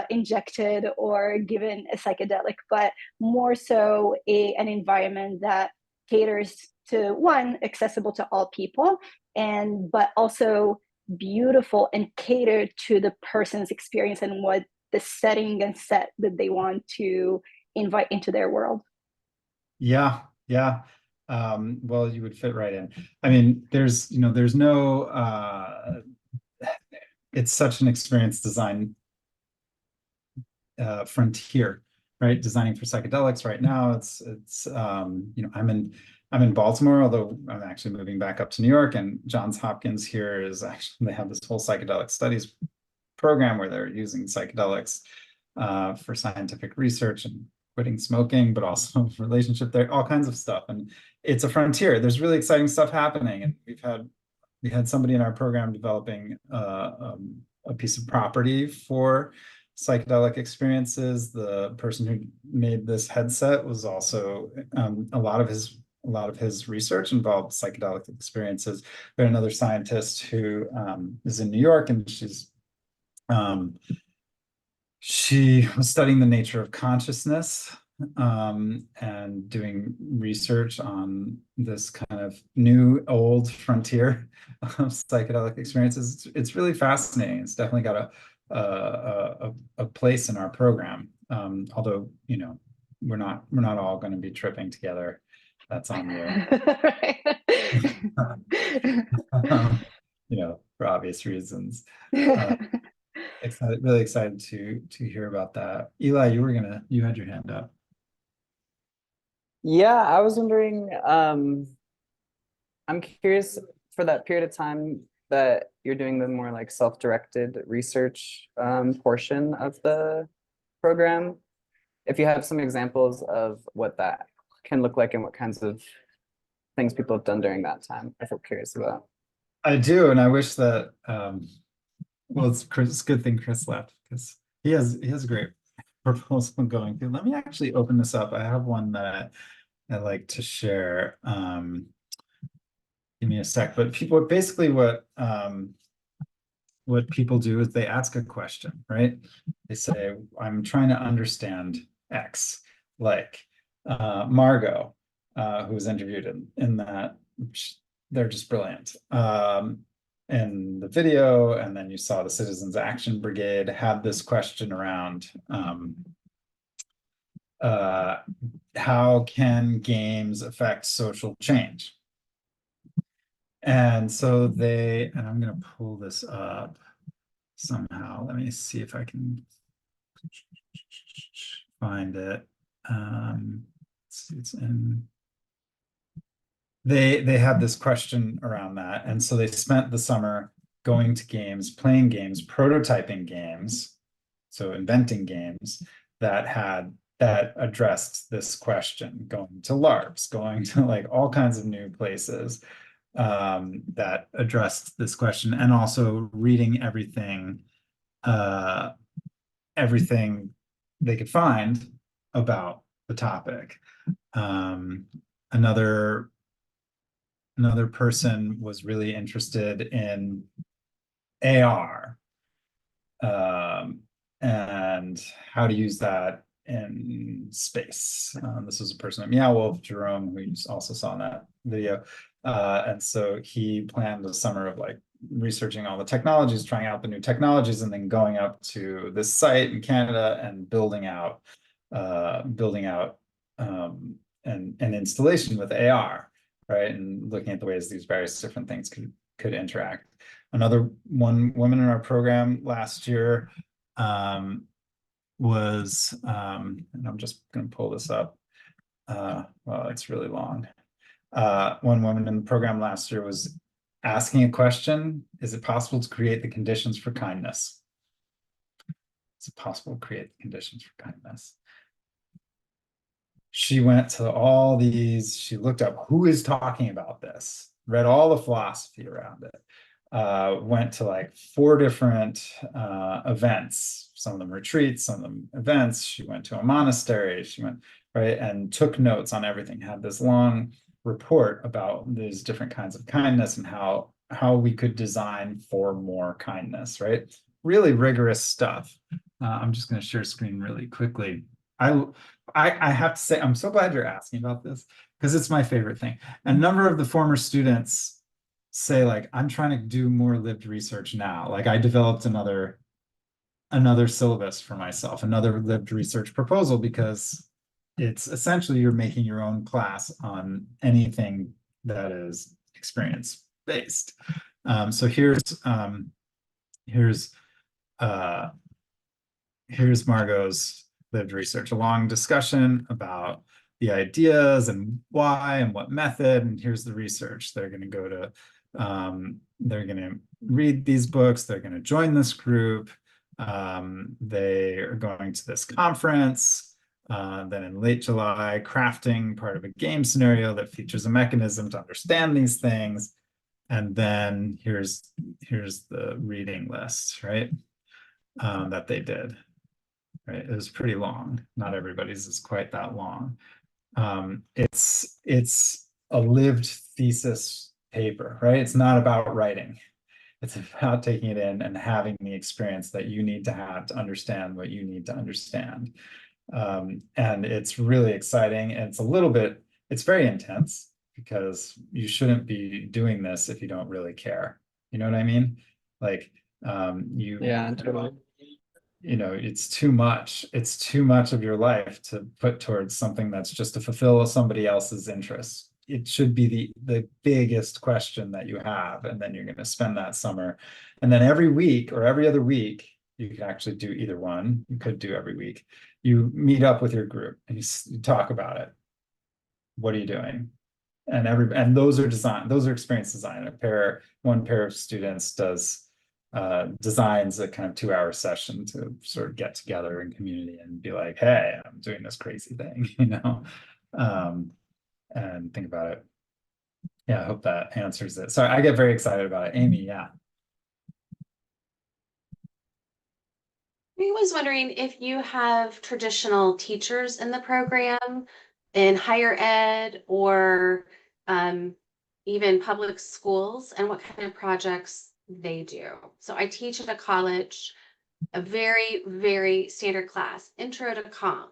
injected or given a psychedelic, but more so an environment that caters to, one, accessible to all people, but also beautiful and catered to the person's experience and what the setting and set that they want to invite into their world. Yeah. well, you would fit right in. I mean, there's no it's such an experience design frontier, right? Designing for psychedelics right now. I'm in Baltimore, although I'm actually moving back up to New York, and Johns Hopkins here is actually, they have this whole psychedelic studies program where they're using psychedelics for scientific research and quitting smoking, but also relationship there, all kinds of stuff. And it's a frontier. There's really exciting stuff happening. And we had somebody in our program developing a piece of property for psychedelic experiences. The person who made this headset was also a lot of his research involved psychedelic experiences. We had another scientist who is in New York, and she was studying the nature of consciousness and doing research on this kind of new old frontier of psychedelic experiences. It's really fascinating. It's definitely got a place in our program. Although, we're not all going to be tripping together. That's on you. For obvious reasons. Really excited to hear about that. Eli, you had your hand up. Yeah, I was wondering, I'm curious, for that period of time that you're doing the more like self-directed research portion of the program, if you have some examples of what that can look like and what kinds of things people have done during that time, I feel curious about. I do, and I wish that well, it's a good thing Chris left, because he has a great proposal going through. Let me actually open this up. I have one that I like to share. Give me a sec. But people basically what people do is they ask a question, right? They say, I'm trying to understand X, like Margot, who was interviewed in that. They're just brilliant. In the video, and then you saw the Citizens Action Brigade had this question around how can games affect social change? And so and I'm going to pull this up somehow. Let me see if I can find it. It's in. They had this question around that, and so they spent the summer going to games, playing games, prototyping games, so inventing games that addressed this question, going to LARPs, going to like all kinds of new places that addressed this question, and also reading everything they could find about the topic. Another person was really interested in AR and how to use that in space. This was a person at Meow Wolf, Jerome, who you also saw in that video. And so he planned a summer of like researching all the technologies, trying out the new technologies, and then going up to this site in Canada and building out an installation with AR. Right, and looking at the ways these various different things could interact. Another one woman in our program last year was, and I'm just going to pull this up. Well, it's really long. One woman in the program last year was asking a question: is it possible to create the conditions for kindness? Is it possible to create the conditions for kindness? She went to all these, she looked up who is talking about this, read all the philosophy around it, went to like 4 different events, some of them retreats, some of them events. She went to a monastery, she went, right, and took notes on everything, had this long report about these different kinds of kindness and how we could design for more kindness, right? Really rigorous stuff. I'm just going to share screen really quickly. I have to say, I'm so glad you're asking about this, because it's my favorite thing. A number of the former students say, like, I'm trying to do more lived research now. Like, I developed another syllabus for myself, another lived research proposal, because it's essentially you're making your own class on anything that is experience based. So here's Margot's lived research, a long discussion about the ideas and why and what method, and here's the research. They're going to go to, they're going to read these books, they're going to join this group, they are going to this conference, then in late July, crafting part of a game scenario that features a mechanism to understand these things. And then here's the reading list, right? That they did, right? It was pretty long. Not everybody's is quite that long. It's a lived thesis paper, right? It's not about writing. It's about taking it in and having the experience that you need to have to understand what you need to understand. And it's really exciting. And it's very intense, because you shouldn't be doing this if you don't really care. You know what I mean? Like, Yeah, totally. You know, it's too much of your life to put towards something that's just to fulfill somebody else's interests. It should be the biggest question that you have, and then you're going to spend that summer, and then every week or every other week, you could actually do either one. You could do every week. You meet up with your group and you talk about it. What are you doing? And those are experience design. One pair of students designs a kind of 2-hour session to sort of get together in community and be like, hey, I'm doing this crazy thing, you know, and think about it. Yeah, I hope that answers it. So I get very excited about it. Amy, yeah. I was wondering if you have traditional teachers in the program in higher ed or even public schools, and what kind of projects they do. So I teach at a college, a very, very standard class, Intro to Comp,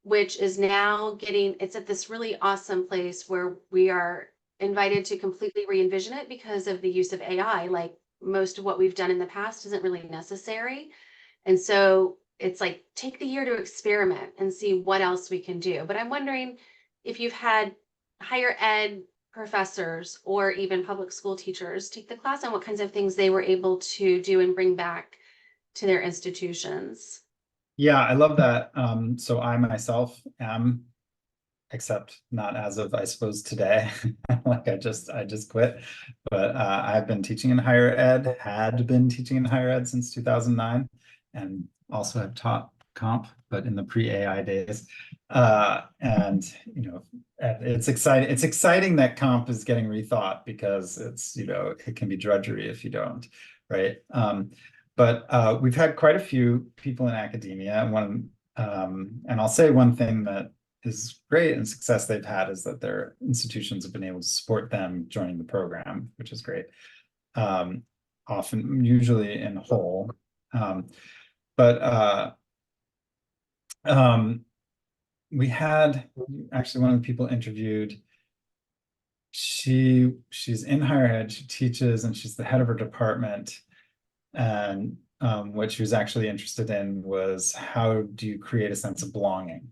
which is now it's at this really awesome place where we are invited to completely re-envision it because of the use of AI. Like, most of what we've done in the past isn't really necessary. And so it's like, take the year to experiment and see what else we can do. But I'm wondering if you've had higher ed professors or even public school teachers take the class and what kinds of things they were able to do and bring back to their institutions. Yeah, I love that. So I myself am, except not as of, I suppose, today. Like I just quit. But I've been teaching in higher ed, had been teaching in higher ed since 2009, and also have taught comp, but in the pre-AI days. And you know, it's exciting. It's exciting that comp is getting rethought, because it's, you know, it can be drudgery if you don't, right? But we've had quite a few people in academia. And I'll say one thing that is great and success they've had is that their institutions have been able to support them joining the program, which is great. Usually in whole. We had actually one of the people interviewed. She's in higher ed, she teaches, and she's the head of her department. And what she was actually interested in was, how do you create a sense of belonging?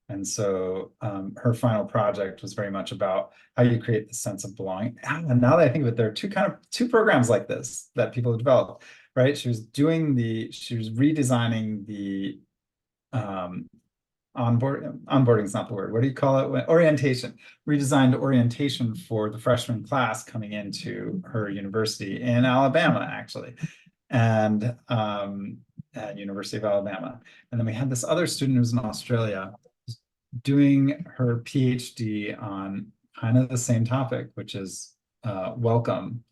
And so her final project was very much about how you create the sense of belonging. And now that I think of it, there are two programs like this that people have developed, right? She was redesigning the onboarding is not the word. What do you call it? Orientation. Redesigned orientation for the freshman class coming into her university in Alabama, actually, and at University of Alabama. And then we had this other student who was in Australia doing her PhD on kind of the same topic, which is welcome,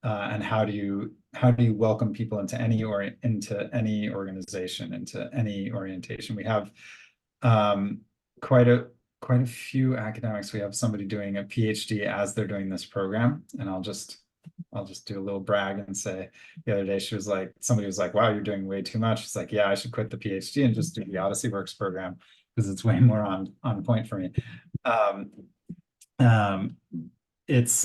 and how do you welcome people into any organization, into any orientation. We have quite a few academics. We have somebody doing a PhD as they're doing this program, and I'll just do a little brag and say, the other day somebody was like, wow, you're doing way too much. It's like, yeah, I should quit the PhD and just do the Odyssey Works program, because it's way more on point for me. It's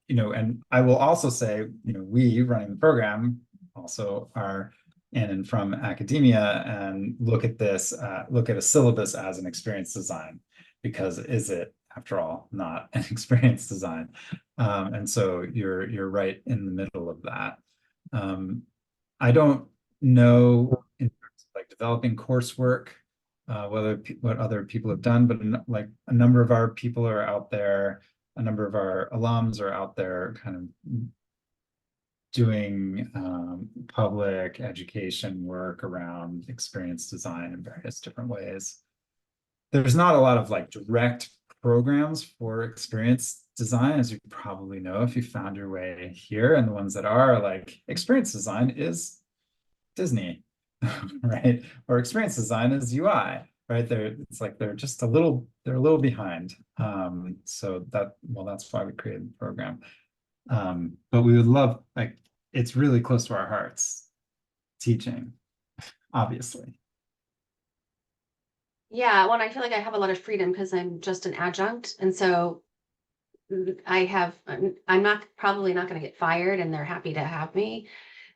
you know, and I will also say, you know, we running the program also are in and from academia and look at this, look at a syllabus as an experience design, because is it, after all, not an experience design? And so you're right in the middle of that. I don't know in terms of like developing coursework, what other people have done, but like a number of our people are out there, a number of our alums are out there kind of doing public education work around experience design in various different ways. There's not a lot of like direct programs for experience design, as you probably know if you found your way here, and the ones that are like experience design is Disney, right? Or experience design is UI, right? It's like they're just a little behind. So that's why we created the program. But we would love, like, it's really close to our hearts, teaching, obviously. Yeah, well, I feel like I have a lot of freedom because I'm just an adjunct. And so I'm not probably not going to get fired, and they're happy to have me.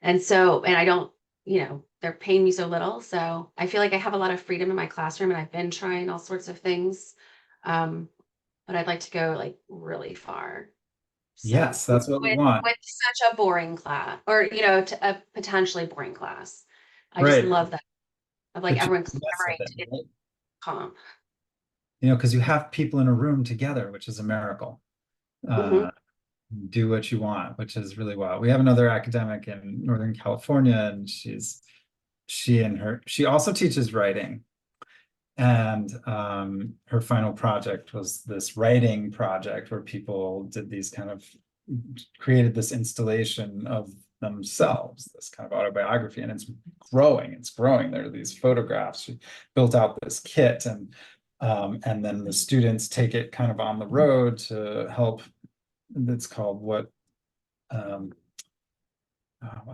And so, and I don't, they're paying me so little. So I feel like I have a lot of freedom in my classroom, and I've been trying all sorts of things. But I'd like to go like really far. So, yes, that's what we want. With such a boring class, or, to a potentially boring class. I just Right. love that. Of like But everyone mess with clamoring it, to get right? calm. Because you have people in a room together, which is a miracle. Do what you want, which is really wild. We have another academic in Northern California, and she also teaches writing. And her final project was this writing project where people did these kind of created this installation of themselves, this kind of autobiography, and it's growing. There are these photographs. She built out this kit, and then the students take it kind of on the road to help. It's called what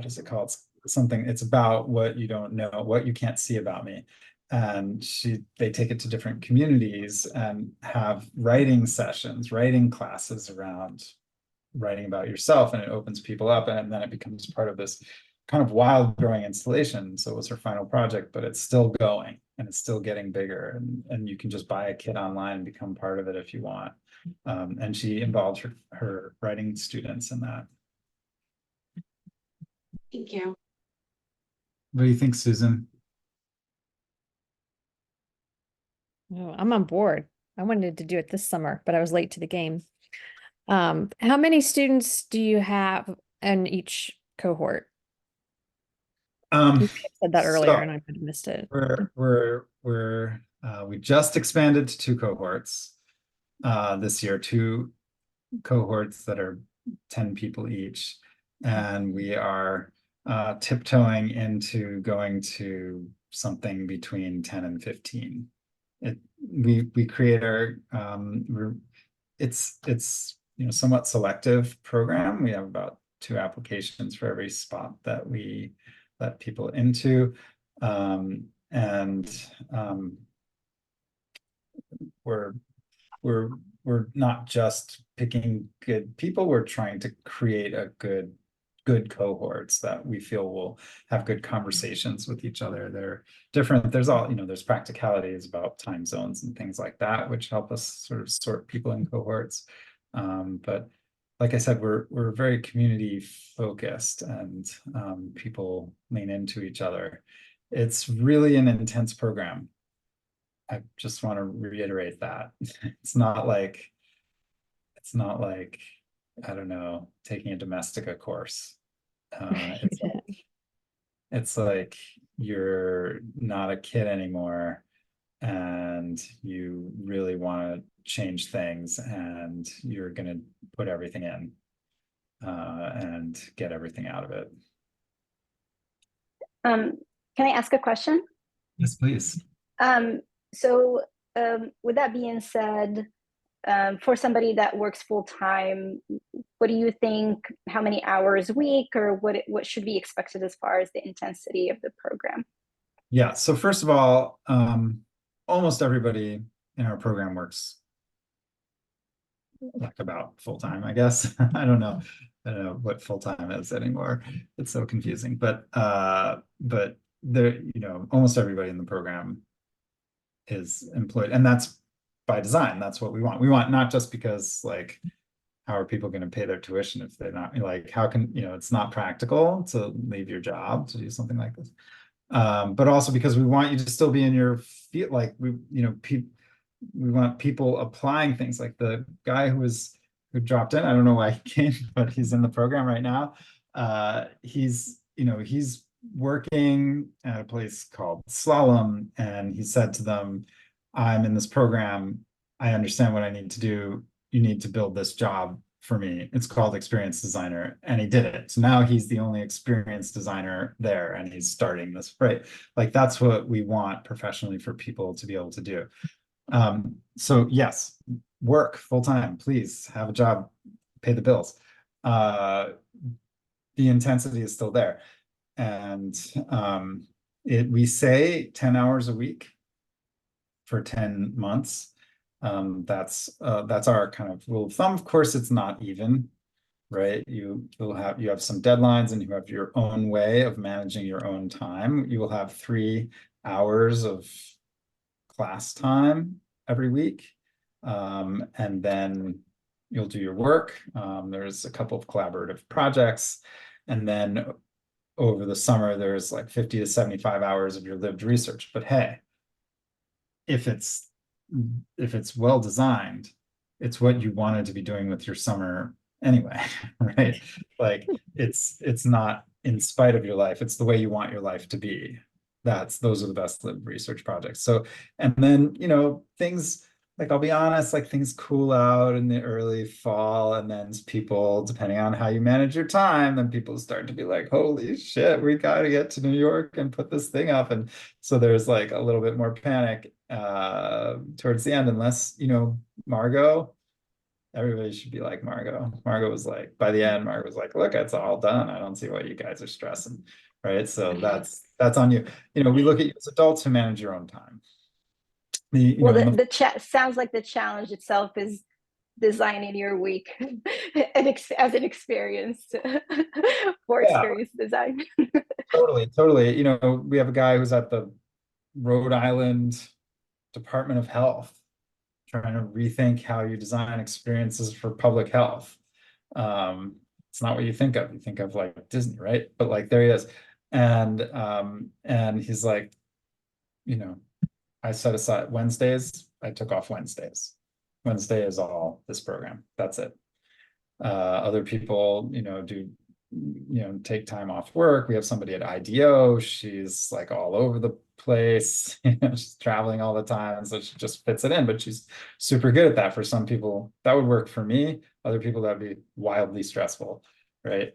is it called? It's about what you don't know, what you can't see about me. And they take it to different communities and have writing sessions, writing classes around writing about yourself, and it opens people up, and then it becomes part of this kind of wild growing installation. So it was her final project, but it's still going and it's still getting bigger, and you can just buy a kit online and become part of it if you want. And she involved her writing students in that. Thank you. What do you think, Susan? Oh, I'm on board. I wanted to do it this summer, but I was late to the game. How many students do you have in each cohort? You said that earlier, and I might have missed it. We just expanded to 2 cohorts this year, 2 cohorts that are 10 people each, and we are tiptoeing into going to something between 10 and 15. We create our it's somewhat selective program. We have about 2 applications for every spot that we let people into, we're not just picking good people. We're trying to create a good cohorts that we feel will have good conversations with each other. They're different. There's there's practicalities about time zones and things like that, which help us sort of sort people in cohorts. But like I said, we're very community focused, and people lean into each other. It's really an intense program. I just want to reiterate that. It's not like, I don't know, taking a Domestika course. It's like you're not a kid anymore, and you really want to change things, and you're going to put everything in and get everything out of it. Can I ask a question? Yes, please. So with that being said, for somebody that works full time, what do you think? How many hours a week, or what should be expected as far as the intensity of the program? Yeah. So first of all, almost everybody in our program works like about full-time, I guess. I don't know what full-time is anymore. It's so confusing, but there, you know, almost everybody in the program is employed, and that's by design. That's what we want. We want not just because, like, how are people going to pay their tuition if they're not, like, how can, you know, it's not practical to leave your job to do something like this. But also because we want you to still be in your field, like we want people applying things, like the guy who dropped in. I don't know why he came, but he's in the program right now. He's working at a place called Slalom, and he said to them, I'm in this program. I understand what I need to do. You need to build this job for me. It's called experience designer, and he did it. So now he's the only experience designer there, and he's starting this, right? Like, that's what we want professionally for people to be able to do. So yes, work full-time, please have a job, pay the bills. The intensity is still there. And we say 10 hours a week for 10 months. That's our kind of rule of thumb. Of course, it's not even, right? You have some deadlines, and you have your own way of managing your own time. You will have 3 hours of class time every week, and then you'll do your work. There's a couple of collaborative projects, and then over the summer there's like 50 to 75 hours of your lived research. But hey, if it's well designed, it's what you wanted to be doing with your summer anyway, right? Like, it's not in spite of your life, it's the way you want your life to be. Those are the best lived research projects. So, and then, you know, things, like, I'll be honest, like, things cool out in the early fall, and then people, depending on how you manage your time, then people start to be like, holy shit, we got to get to New York and put this thing up. And so there's like a little bit more panic towards the end, unless, you know, Margot, everybody should be like Margot. Margot was like, by the end, Margot was like, look, it's all done. I don't see why you guys are stressing, right? So that's on you. You know, we look at you as adults who manage your own time. The chat sounds like the challenge itself is designing your week as an experience for experience design. Totally. You know, we have a guy who's at the Rhode Island Department of Health trying to rethink how you design experiences for public health. It's not what you think of. You think of like Disney, right? But like, there he is. And he's like, you know, I set aside Wednesdays. I took off Wednesdays. Wednesday is all this program. That's it. Other people, you know, take time off work. We have somebody at IDEO. She's like all over the place. She's traveling all the time, so she just fits it in. But she's super good at that. For some people, that would work. For me, other people, that would be wildly stressful, right?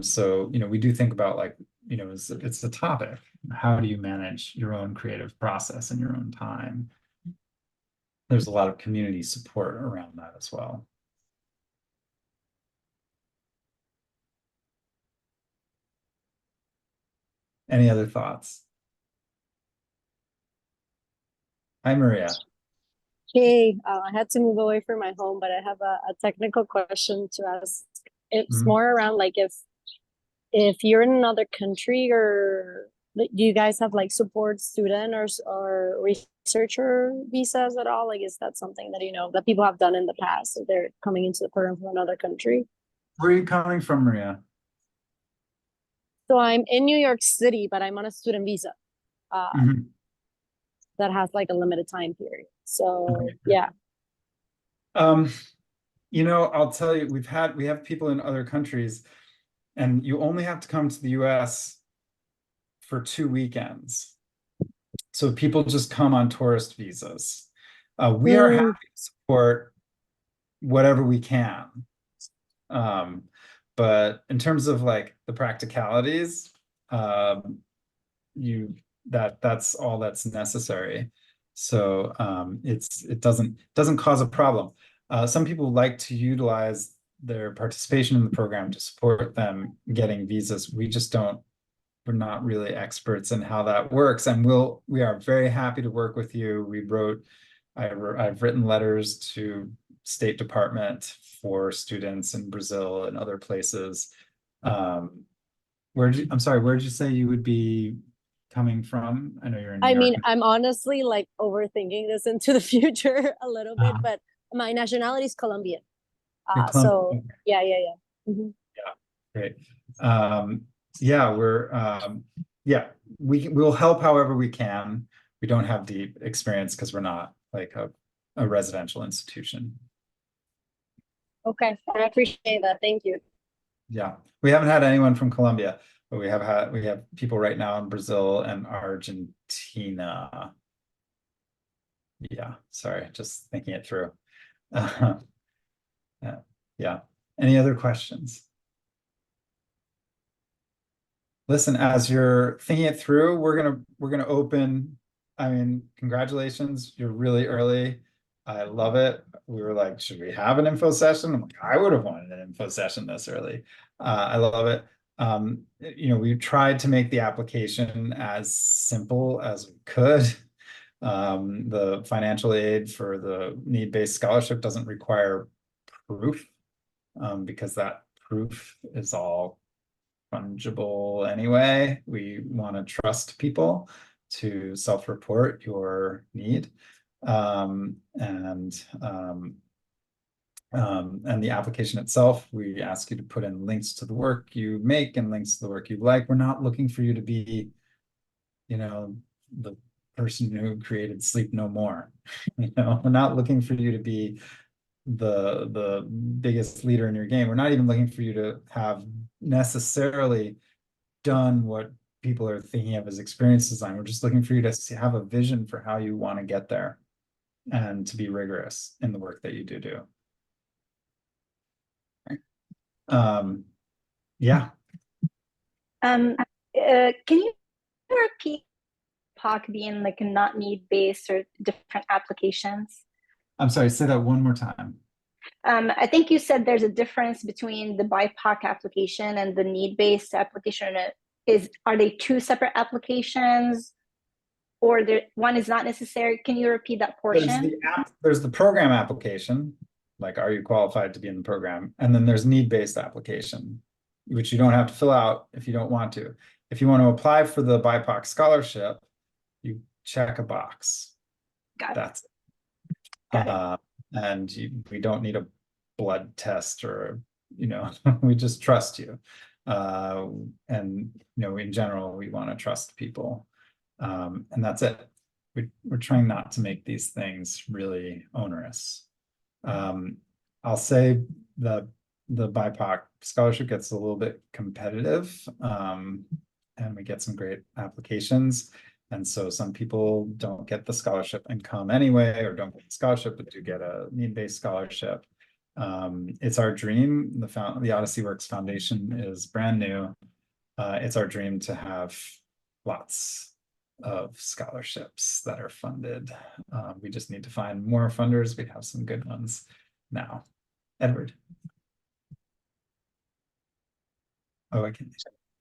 So, you know, we do think about, like, you know, it's the topic. How do you manage your own creative process in your own time? There's a lot of community support around that as well. Any other thoughts? Hi, Maria. Hey, I had to move away from my home, but I have a technical question to ask. It's more around, like, if you're in another country, or do you guys have like support student or researcher visas at all? Like, is that something that, you know, that people have done in the past if they're coming into the program from another country? Where are you coming from, Maria? So I'm in New York City, but I'm on a student visa that has like a limited time period. So yeah. You know, I'll tell you, we have people in other countries, and you only have to come to the US for 2 weekends. So people just come on tourist visas. We are happy to support whatever we can. But in terms of like the practicalities, that's all that's necessary. So it doesn't cause a problem. Some people like to utilize their participation in the program to support them getting visas. We're not really experts in how that works, and we are very happy to work with you. I've written letters to State Department for students in Brazil and other places. I'm sorry, where did you say you would be coming from? I know you're in New I mean, York. I'm honestly like overthinking this into the future a little bit, Uh-huh. but my nationality is Colombian. You're So Colombian. yeah. Mhm. Great. Yeah, we'll help however we can. We don't have deep experience because we're not like a residential institution. Okay, I appreciate that. Thank you. Yeah, we haven't had anyone from Colombia, but we have people right now in Brazil and Argentina. Yeah, sorry, just thinking it through. Yeah. Any other questions? Listen, as you're thinking it through, we're gonna open. I mean, congratulations, you're really early. I love it. We were like, should we have an info session? I'm like, I would have wanted an info session this early. I love it. We tried to make the application as simple as we could. The financial aid for the need-based scholarship doesn't require proof, because that proof is all fungible anyway. We want to trust people to self-report your need. And the application itself, we ask you to put in links to the work you make and links to the work you like. We're not looking for you to be, the person who created Sleep No More. We're not looking for you to be the biggest leader in your game. We're not even looking for you to have necessarily done what people are thinking of as experience design. We're just looking for you to have a vision for how you want to get there and to be rigorous in the work that you do. Yeah. Can you repeat POC being like not need-based or different applications? I'm sorry, say that one more time. I think you said there's a difference between the BIPOC application and the need-based application. Are they two separate applications, or one is not necessary? Can you repeat that portion? There's the program application, like, are you qualified to be in the program? And then there's need-based application, which you don't have to fill out if you don't want to. If you want to apply for the BIPOC scholarship, you check a box. Got it. That's it. And we don't need a blood test or, we just trust you. And, in general, we want to trust people. And that's it. We're trying not to make these things really onerous. I'll say that the BIPOC scholarship gets a little bit competitive, and we get some great applications. And so some people don't get the scholarship and come anyway, or don't get the scholarship, but do get a need-based scholarship. It's our dream. The Odyssey Works Foundation is brand new. It's our dream to have lots of scholarships that are funded. We just need to find more funders. We have some good ones now. Edward. Oh, I can.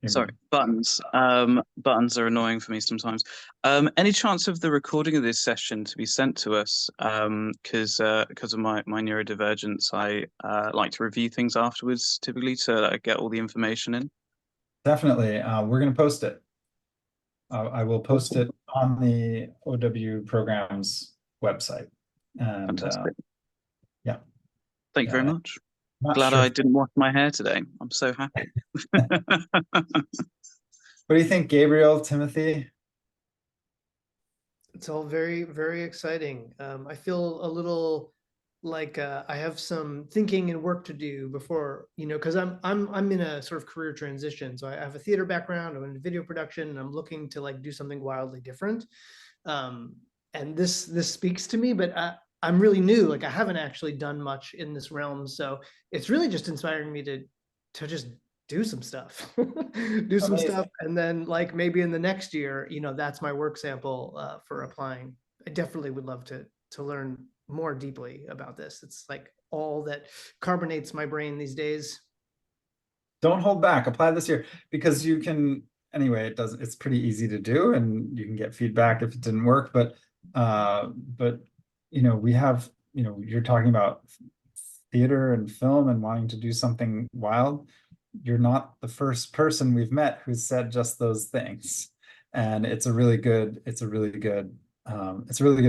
Sorry, buttons. Buttons are annoying for me sometimes. Any chance of the recording of this session to be sent to us? Because of my neurodivergence, I like to review things afterwards, typically, to get all the information in. Definitely. We're going to post it. I will post it on the OW Programs website. And fantastic. Yeah. Thank you very much. Glad I didn't wash my hair today. I'm so happy. What do you think, Gabriel, Timothy? It's all very, very exciting. I feel a little like I have some thinking and work to do before, because I'm in a sort of career transition. So I have a theater background, I'm in video production, and I'm looking to do something wildly different. And this speaks to me, but I'm really new. I haven't actually done much in this realm. So it's really just inspiring me to just do some stuff, do some stuff. And then maybe in the next year, that's my work sample for applying. I definitely would love to learn more deeply about this. It's all that carbonates my brain these days. Don't hold back, apply this year, because you can, anyway, it's pretty easy to do, and you can get feedback if it didn't work, but we have, you're talking about theater and film and wanting to do something wild, you're not the first person we've met who said just those things. And it's a really good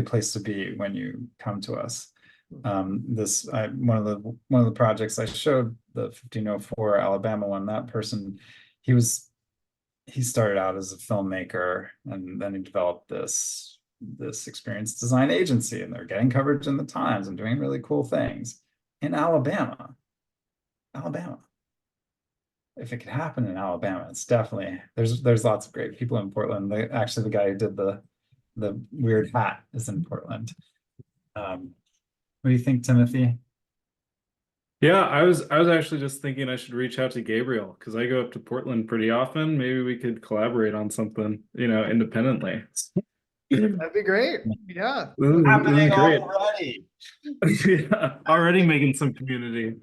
place to be when you come to us. One of the projects I showed, the 1504 Alabama one, that person, he started out as a filmmaker, and then he developed this experience design agency, and they're getting coverage in the Times and doing really cool things in Alabama. If it could happen in Alabama, it's definitely, there's lots of great people in Portland. Actually, the guy who did the weird hat is in Portland. What do you think, Timothy? Yeah, I was actually just thinking I should reach out to Gabriel because I go up to Portland pretty often. Maybe we could collaborate on something, independently. That'd be great. Yeah. Happening great. Already. Yeah, already making some community.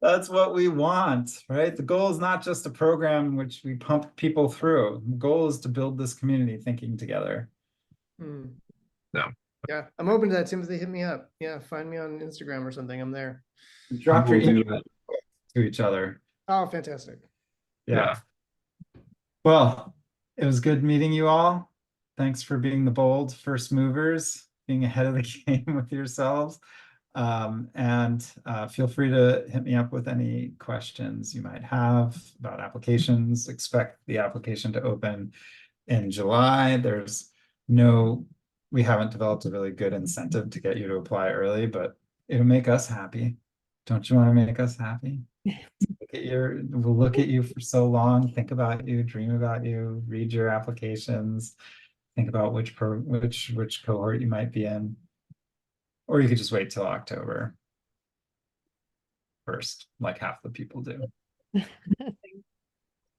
That's what we want, right? The goal is not just a program which we pump people through. The goal is to build this community thinking together. Yeah. Yeah, I'm open to that. Timothy, hit me up. Yeah, find me on Instagram or something. I'm there. Drop your email to each other. Oh, fantastic. Yeah. Well, it was good meeting you all. Thanks for being the bold first movers, being ahead of the game with yourselves. And feel free to hit me up with any questions you might have about applications. Expect the application to open in July. We haven't developed a really good incentive to get you to apply early, but it'll make us happy. Don't you want to make us happy? We'll look at you for so long, think about you, dream about you, read your applications, think about which cohort you might be in. Or you could just wait till October 1st, like half the people do.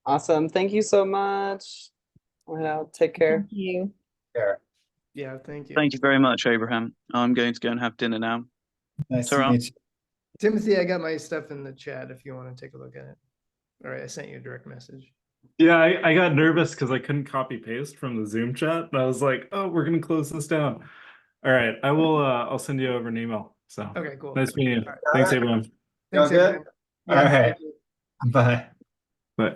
Awesome. Thank you so much. Well, take care. Thank you. Yeah, thank you. Thank you very much, Abraham. I'm going to go and have dinner now. Nice Ta-ra. to meet you. Timothy, I got my stuff in the chat if you want to take a look at it. All right, I sent you a direct message. Yeah, I got nervous because I couldn't copy paste from the Zoom chat. And I was like, oh, we're gonna close this down. All right, I'll send you over an email. So Okay, cool. Nice meeting you. All right. Thanks, Abraham. Thanks, good? Adrian. All right. Bye. Bye.